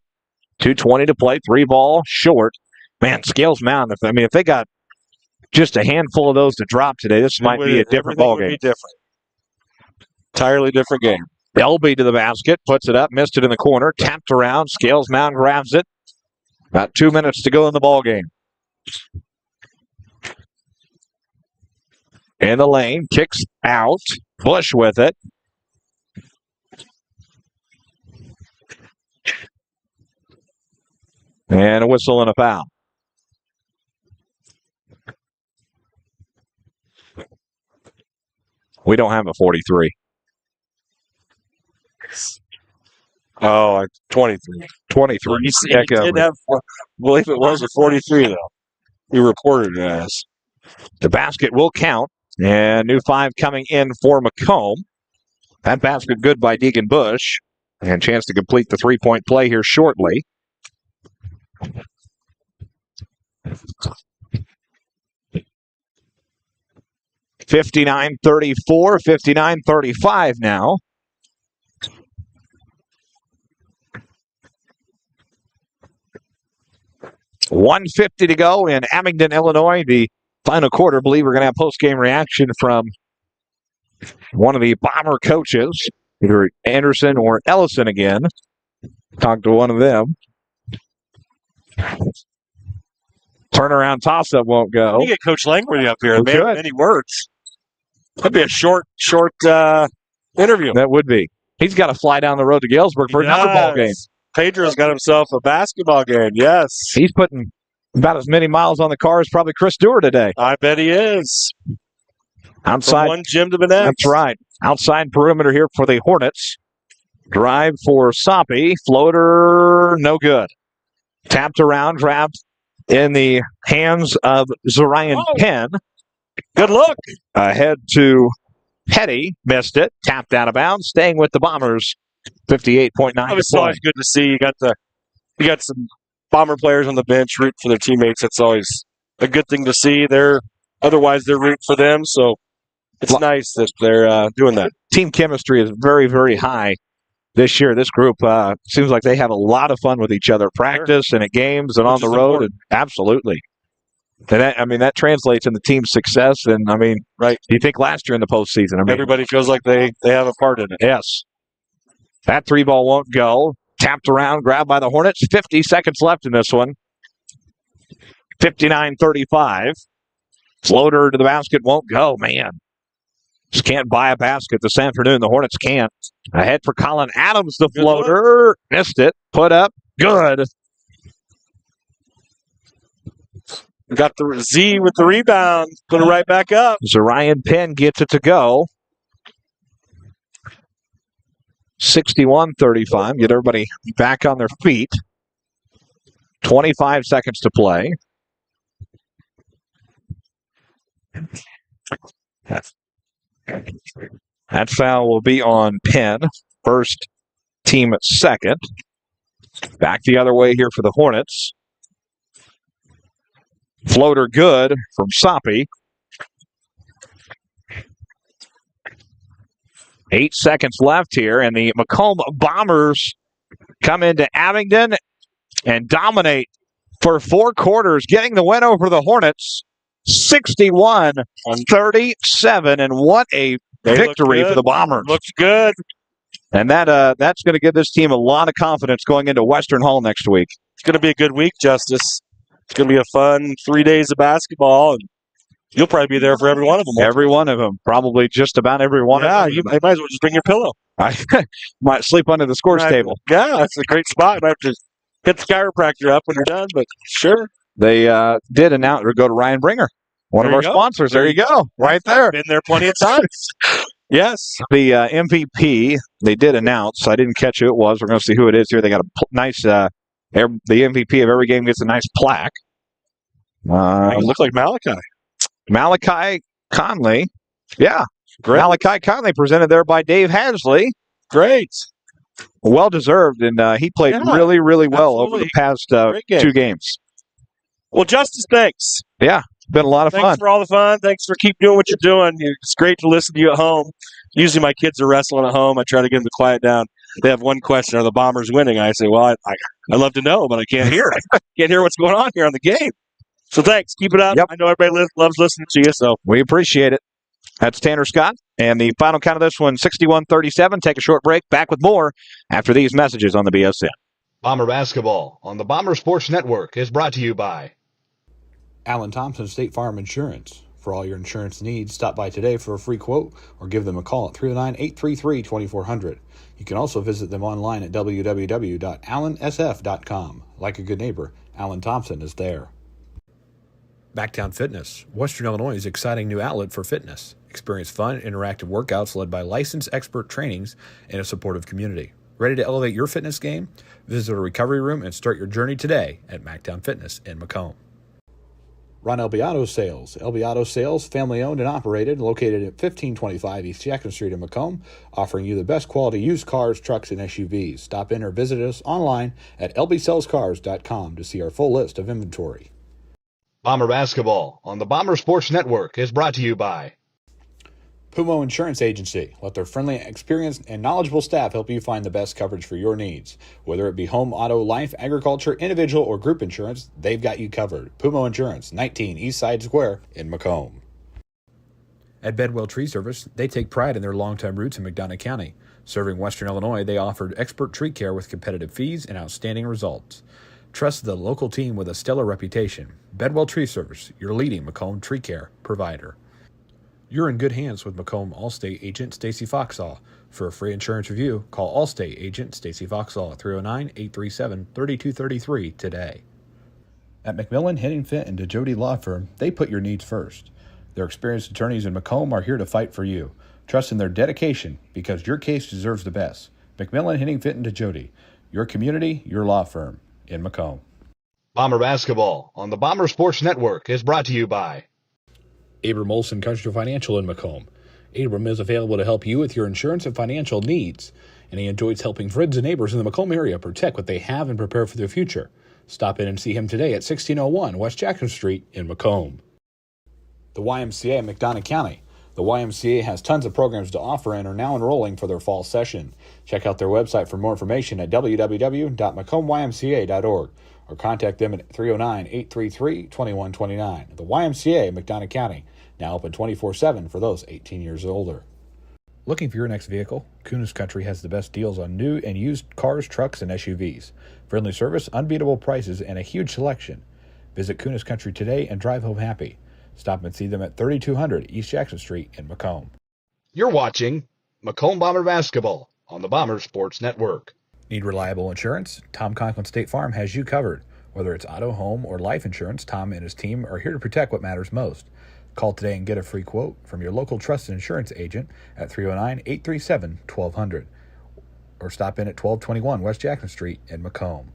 2:20 to play. Three ball short. Man, Scales Mound. If they got just a handful of those to drop today, this might be a different ball game. Be different. Entirely different game. Elby to the basket, puts it up, missed it in the corner, tapped around, Scales Mound grabs it. About 2 minutes to go in the ball game. In the lane, kicks out, Bush with it. And a whistle and a foul. We don't have a 43. Oh, 23. 23. He did have, I believe it was a 43, though. He reported it as. The basket will count. And new five coming in for Macomb. That basket good by Deegan Bush. And chance to complete the three-point play here shortly. $59-34, 59-35 now. $150 to go in Abingdon, Illinois. The final quarter. I believe we're going to have post-game reaction from one of the Bomber coaches, either Anderson or Ellison again. Talk to one of them. Turnaround toss-up won't go. You get Coach Langworthy up here. We Man, could. many words. That'd be a short interview. That would be. He's got to fly down the road to Galesburg for another ball game. Pedro's got himself a basketball game. Yes. He's putting about as many miles on the car as probably Chris Stewart today. I bet he is. Outside. From one gym to the next. That's right. Outside perimeter here for the Hornets. Drive for Soppy. Floater, no good. Tapped around, grabbed in the hands of Zarian Penn. Good look. Ahead to Petty. Missed it. Tapped out of bounds. Staying with the Bombers. 58.9. It's always good to see. You got some Bomber players on the bench rooting for their teammates. That's always a good thing to see. Otherwise they're rooting for them. So it's nice that they're doing that. Team chemistry is very, very high this year. This group seems like they have a lot of fun with each other. Practice and at games and on the road. And absolutely. And that translates into team success. And, right. You think last year in the postseason. Everybody feels like they have a part in it. Yes. That 3-ball won't go. Tapped around, grabbed by the Hornets. 50 seconds left in this one. 59-35. Floater to the basket won't go. Man, just can't buy a basket this afternoon. The Hornets can't. Ahead for Colin Adams, the floater. Missed it. Put up. Good. Got the Z with the rebound. Put it right back up. Zarian Penn gets it to go. 61-35. Get everybody back on their feet. 25 seconds to play. That foul will be on Penn. First team at second. Back the other way here for the Hornets. Floater good from Soppy. 8 seconds left here, and the Macomb Bombers come into Abingdon and dominate for 4 quarters, getting the win over the Hornets. 61-37, and what a victory for the Bombers. Looks good. And that's going to give this team a lot of confidence going into Western Hall next week. It's going to be a good week, Justice. It's going to be a fun 3 days of basketball, and you'll probably be there for every one of them. Every one of them. Probably just about every one of them. Yeah, you might as well just bring your pillow. I might sleep under the scores table. Yeah, that's a great spot. You might have to hit the chiropractor up when you're done, but sure. They did announce or go to Ryan Bringer, one of our sponsors. There you go. Right there. Been there plenty of times. Yes. The MVP, they did announce. I didn't catch who it was. We're going to see who it is here. They got a nice, the MVP of every game gets a nice plaque. It looks like Malachi. Malachi Conley. Yeah. Great. Malachi Conley presented there by Dave Hasley. Great. Well deserved, and he played really, really well over the past 2 games. Well, Justice, thanks. Yeah, been a lot of fun. Thanks for all the fun. Thanks for keep doing what you're doing. It's great to listen to you at home. Usually my kids are wrestling at home. I try to get them to quiet down. They have one question: are the Bombers winning? I say, well, I love to know, but I can't hear it. Can't hear what's going on here on the game. So thanks. Keep it up. Yep. I know everybody loves listening to you, so we appreciate it. That's Tanner Scott. And the final count of this one, 61-37. Take a short break. Back with more after these messages on the BSN. Bomber Basketball on the Bomber Sports Network is brought to you by Alan Thompson State Farm Insurance. For all your insurance needs, stop by today for a free quote or give them a call at 309-833-2400. You can also visit them online at www.allansf.com. Like a good neighbor, Alan Thompson is there. Backtown Fitness, Western Illinois' exciting new outlet for fitness. Experience fun, interactive workouts led by licensed expert trainings and a supportive community. Ready to elevate your fitness game? Visit a recovery room and start your journey today at Mactown Fitness in Macomb. Ron Elbiato Sales. Elbiato Sales, family-owned and operated, located at 1525 East Jackson Street in Macomb, offering you the best quality used cars, trucks, and SUVs. Stop in or visit us online at lbsellscars.com to see our full list of inventory. Bomber Basketball on the Bomber Sports Network is brought to you by Pumo Insurance Agency. Let their friendly, experienced, and knowledgeable staff help you find the best coverage for your needs. Whether it be home, auto, life, agriculture, individual, or group insurance, they've got you covered. Pumo Insurance, 19 East Side Square in Macomb. At Bedwell Tree Service, they take pride in their longtime roots in McDonough County. Serving Western Illinois, they offered expert tree care with competitive fees and outstanding results. Trust the local team with a stellar reputation. Bedwell Tree Service, your leading Macomb tree care provider. You're in good hands with Macomb Allstate agent Stacy Foxall. For a free insurance review, call Allstate agent Stacy Foxall at 309-837-3233 today. At McMillan, Henningfit, and DeJody Law Firm, they put your needs first. Their experienced attorneys in Macomb are here to fight for you. Trust in their dedication because your case deserves the best. McMillan, Henningfit, and DeJody, your community, your law firm in Macomb. Bomber Basketball on the Bomber Sports Network is brought to you by Abram Olson Country Financial in Macomb. Abram is available to help you with your insurance and financial needs, and he enjoys helping friends and neighbors in the Macomb area protect what they have and prepare for their future. Stop in and see him today at 1601 West Jackson Street in Macomb. The YMCA in McDonough County. The YMCA has tons of programs to offer and are now enrolling for their fall session. Check out their website for more information at www.macombymca.org or contact them at 309-833-2129. The YMCA, McDonough County, now open 24/7 for those 18 years or older. Looking for your next vehicle? Kunis Country has the best deals on new and used cars, trucks, and SUVs. Friendly service, unbeatable prices, and a huge selection. Visit Kunis Country today and drive home happy. Stop and see them at 3200 East Jackson Street in Macomb. You're watching Macomb Bomber Basketball on the Bomber Sports Network. Need reliable insurance? Tom Conklin State Farm has you covered. Whether it's auto, home, or life insurance, Tom and his team are here to protect what matters most. Call today and get a free quote from your local trusted insurance agent at 309-837-1200 or stop in at 1221 West Jackson Street in Macomb.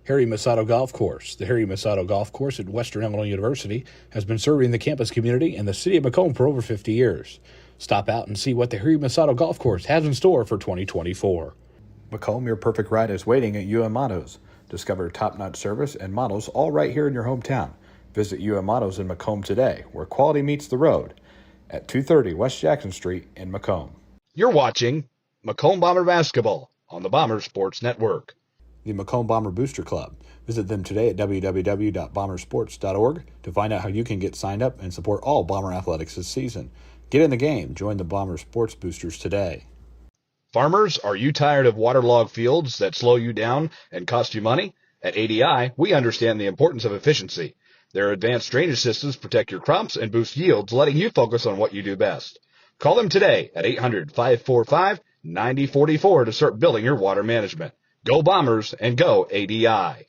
Harry Masato Golf Course. The Harry Masato Golf Course at Western Illinois University has been serving the campus community and the city of Macomb for over 50 years. Stop out and see what the Harry Masato Golf Course has in store for 2024. Macomb, your perfect ride is waiting at UM Autos. Discover top-notch service and models all right here in your hometown. Visit UM Autos in Macomb today, where quality meets the road, at 230 West Jackson Street in Macomb. You're watching Macomb Bomber Basketball on the Bomber Sports Network. The Macomb Bomber Booster Club. Visit them today at www.bombersports.org to find out how you can get signed up and support all Bomber athletics this season. Get in the game. Join the Bomber Sports Boosters today. Farmers, are you tired of waterlogged fields that slow you down and cost you money? At ADI, we understand the importance of efficiency. Their advanced drainage systems protect your crops and boost yields, letting you focus on what you do best. Call them today at 800-545-9044 to start building your water management. Go Bombers and go ADI.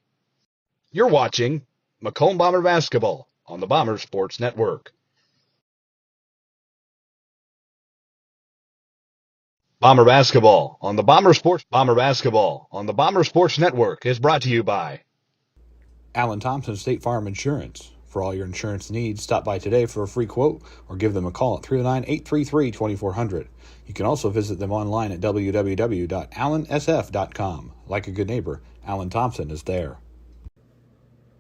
You're watching Macomb Bomber Basketball on the Bomber Sports Network. Bomber Basketball on the Bomber Sports Network is brought to you by Alan Thompson State Farm Insurance. For all your insurance needs, stop by today for a free quote or give them a call at 309-833-2400. You can also visit them online at www.allansf.com. Like a good neighbor, Alan Thompson is there.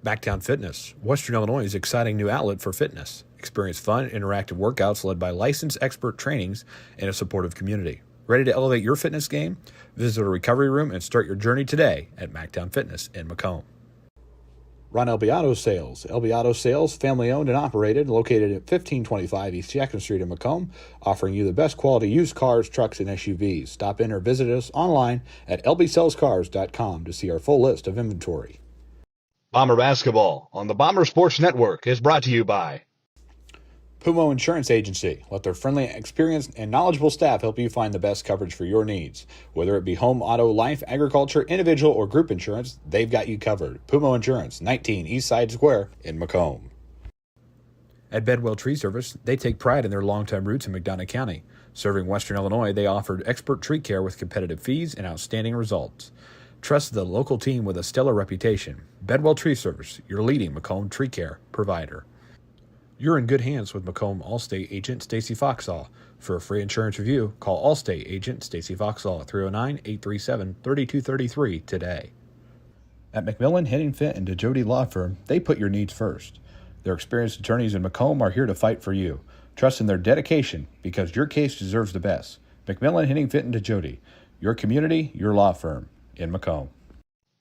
Backtown Fitness, Western Illinois' exciting new outlet for fitness. Experience fun, interactive workouts led by licensed expert trainings and a supportive community. Ready to elevate your fitness game? Visit a recovery room and start your journey today at Mactown Fitness in Macomb. Ron LB Auto Sales. LB Auto Sales, family owned and operated, located at 1525 East Jackson Street in Macomb, offering you the best quality used cars, trucks, and SUVs. Stop in or visit us online at lbsellscars.com to see our full list of inventory. Bomber Basketball on the Bomber Sports Network is brought to you by Pumo Insurance Agency. Let their friendly, experienced, and knowledgeable staff help you find the best coverage for your needs. Whether it be home, auto, life, agriculture, individual, or group insurance, they've got you covered. Pumo Insurance, 19 East Side Square in Macomb. At Bedwell Tree Service, they take pride in their long-time roots in McDonough County. Serving Western Illinois, they offered expert tree care with competitive fees and outstanding results. Trust the local team with a stellar reputation. Bedwell Tree Service, your leading Macomb tree care provider. You're in good hands with Macomb Allstate agent Stacy Foxall. For a free insurance review, call Allstate agent Stacy Foxall at 309-837-3233 today. At McMillan, Henningfit, and DeJody Law Firm, they put your needs first. Their experienced attorneys in Macomb are here to fight for you. Trust in their dedication because your case deserves the best. McMillan, Henningfit, and DeJody, your community, your law firm in Macomb.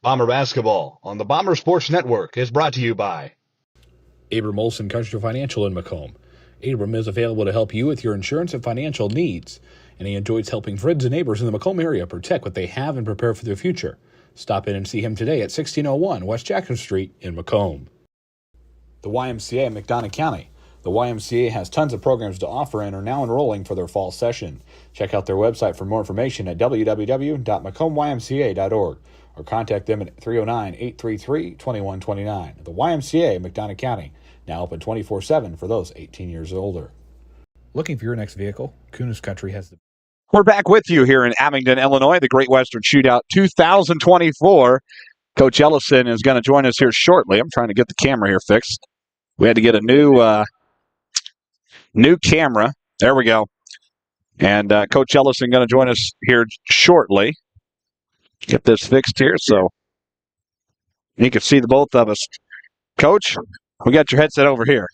Bomber Basketball on the Bomber Sports Network is brought to you by Abram Olson Country Financial in Macomb. Abram is available to help you with your insurance and financial needs, and he enjoys helping friends and neighbors in the Macomb area protect what they have and prepare for their future. Stop in and see him today at 1601 West Jackson Street in Macomb. The YMCA in McDonough County. The YMCA has tons of programs to offer and are now enrolling for their fall session. Check out their website for more information at www.macombymca.org or contact them at 309-833-2129. The YMCA, McDonough County, now open 24/7 for those 18 years or older. Looking for your next vehicle? Kunis Country has the... We're back with you here in Abingdon, Illinois, the Great Western Shootout 2024. Coach Ellison is going to join us here shortly. I'm trying to get the camera here fixed. We had to get a new camera. There we go. And Coach Ellison going to join us here shortly. Get this fixed here so you can see the both of us. Coach, we got your headset over here.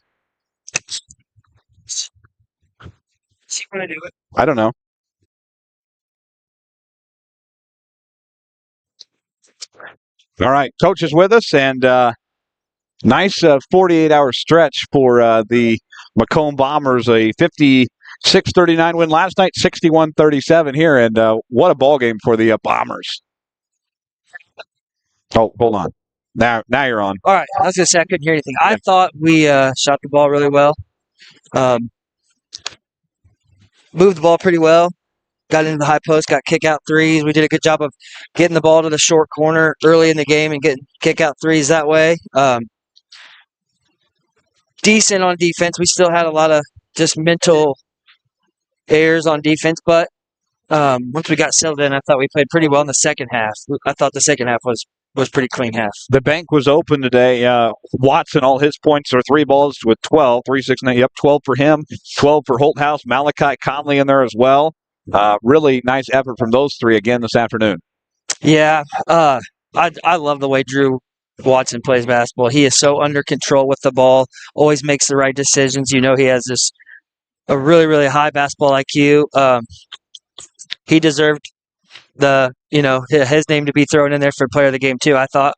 Want to do it? I don't know. All right, Coach is with us, and nice 48-hour stretch for the Macomb Bombers, a 639 win last night, 61-37 here, and what a ball game for the Bombers. Oh, hold on. Now you're on. All right, I was going to say I couldn't hear anything. I thought we shot the ball really well. Moved the ball pretty well. Got into the high post, got kick-out threes. We did a good job of getting the ball to the short corner early in the game and getting kick-out threes that way. Decent on defense. We still had a lot of just mental errors on defense, but once we got settled in, I thought we played pretty well in the second half. I thought the second half was pretty clean half. The bank was open today. Watson, all his points are 3 balls with 12. 3, 6, 9. Yep, 12 for him, 12 for Holthouse. Malachi Conley in there as well. Really nice effort from those 3 again this afternoon. Yeah, I love the way Drew Watson plays basketball. He is so under control with the ball, always makes the right decisions. You know, he has a really, really high basketball IQ. He deserved his name to be thrown in there for player of the game too. I thought,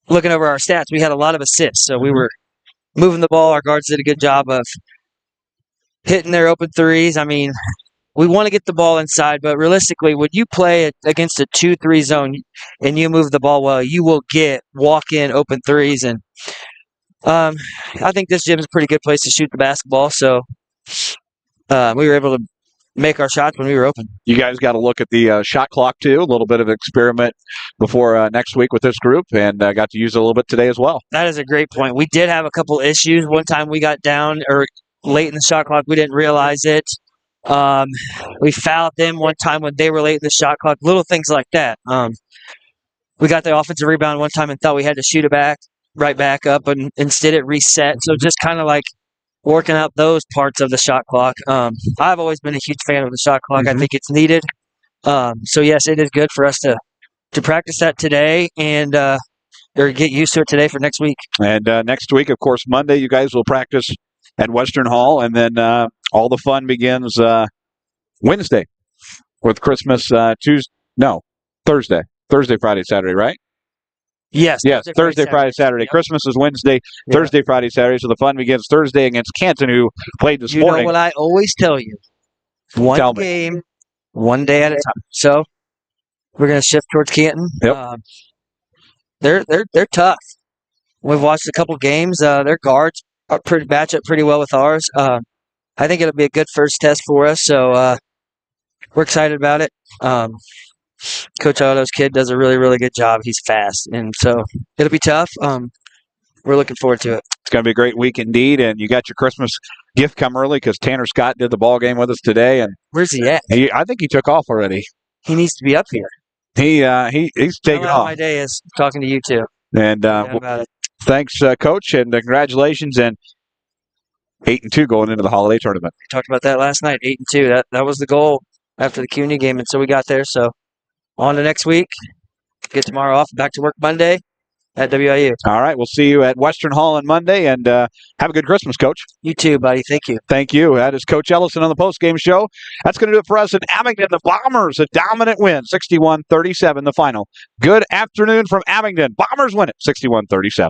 looking over our stats, we had a lot of assists, so we were moving the ball. Our guards did a good job of hitting their open threes. I mean, we want to get the ball inside, but realistically, when you play against a 2-3 zone and you move the ball well, you will get walk-in open threes. And I think this gym is a pretty good place to shoot the basketball, so we were able to make our shots when we were open. You guys got to look at the shot clock too. A little bit of experiment before next week with this group, and got to use it a little bit today as well. That is a great point. We did have a couple issues. One time we got down or late in the shot clock, we didn't realize it. We fouled them one time when they were late in the shot clock. Little things like that. We got the offensive rebound one time and thought we had to shoot it right back up, and instead it reset. So just kind of like working out those parts of the shot clock. I've always been a huge fan of the shot clock. I think it's needed. So yes, it is good for us to practice that today and or get used to it today for next week. And next week, of course, Monday, you guys will practice at Western Hall, and then all the fun begins Wednesday with Christmas Thursday, Friday, Saturday, right? Yes. Thursday, Friday, Saturday. Yep. Christmas is Wednesday, Thursday, Friday, Saturday. So the fun begins Thursday against Canton, who played this morning. You know what I always tell you? One game, one day at a time. So we're going to shift towards Canton. Yep. They're tough. We've watched a couple games. Their guards match up pretty well with ours. I think it'll be a good first test for us. So we're excited about it. Coach Otto's kid does a really, really good job. He's fast, and so it'll be tough. We're looking forward to it. It's going to be a great week indeed, and you got your Christmas gift come early because Tanner Scott did the ball game with us today. And where's he at? I think he took off already. He needs to be up here. He's taking off. My day is talking to you too. And thanks, Coach, and congratulations. And 8-2 going into the holiday tournament. We talked about that last night. 8-2. That was the goal after the CUNY game, and so we got there. So on to next week. Get tomorrow off. Back to work Monday at WIU. All right. We'll see you at Western Hall on Monday, and have a good Christmas, Coach. You too, buddy. Thank you. Thank you. That is Coach Ellison on the postgame show. That's going to do it for us in Abingdon. The Bombers, a dominant win, 61-37, the final. Good afternoon from Abingdon. Bombers win it, 61-37.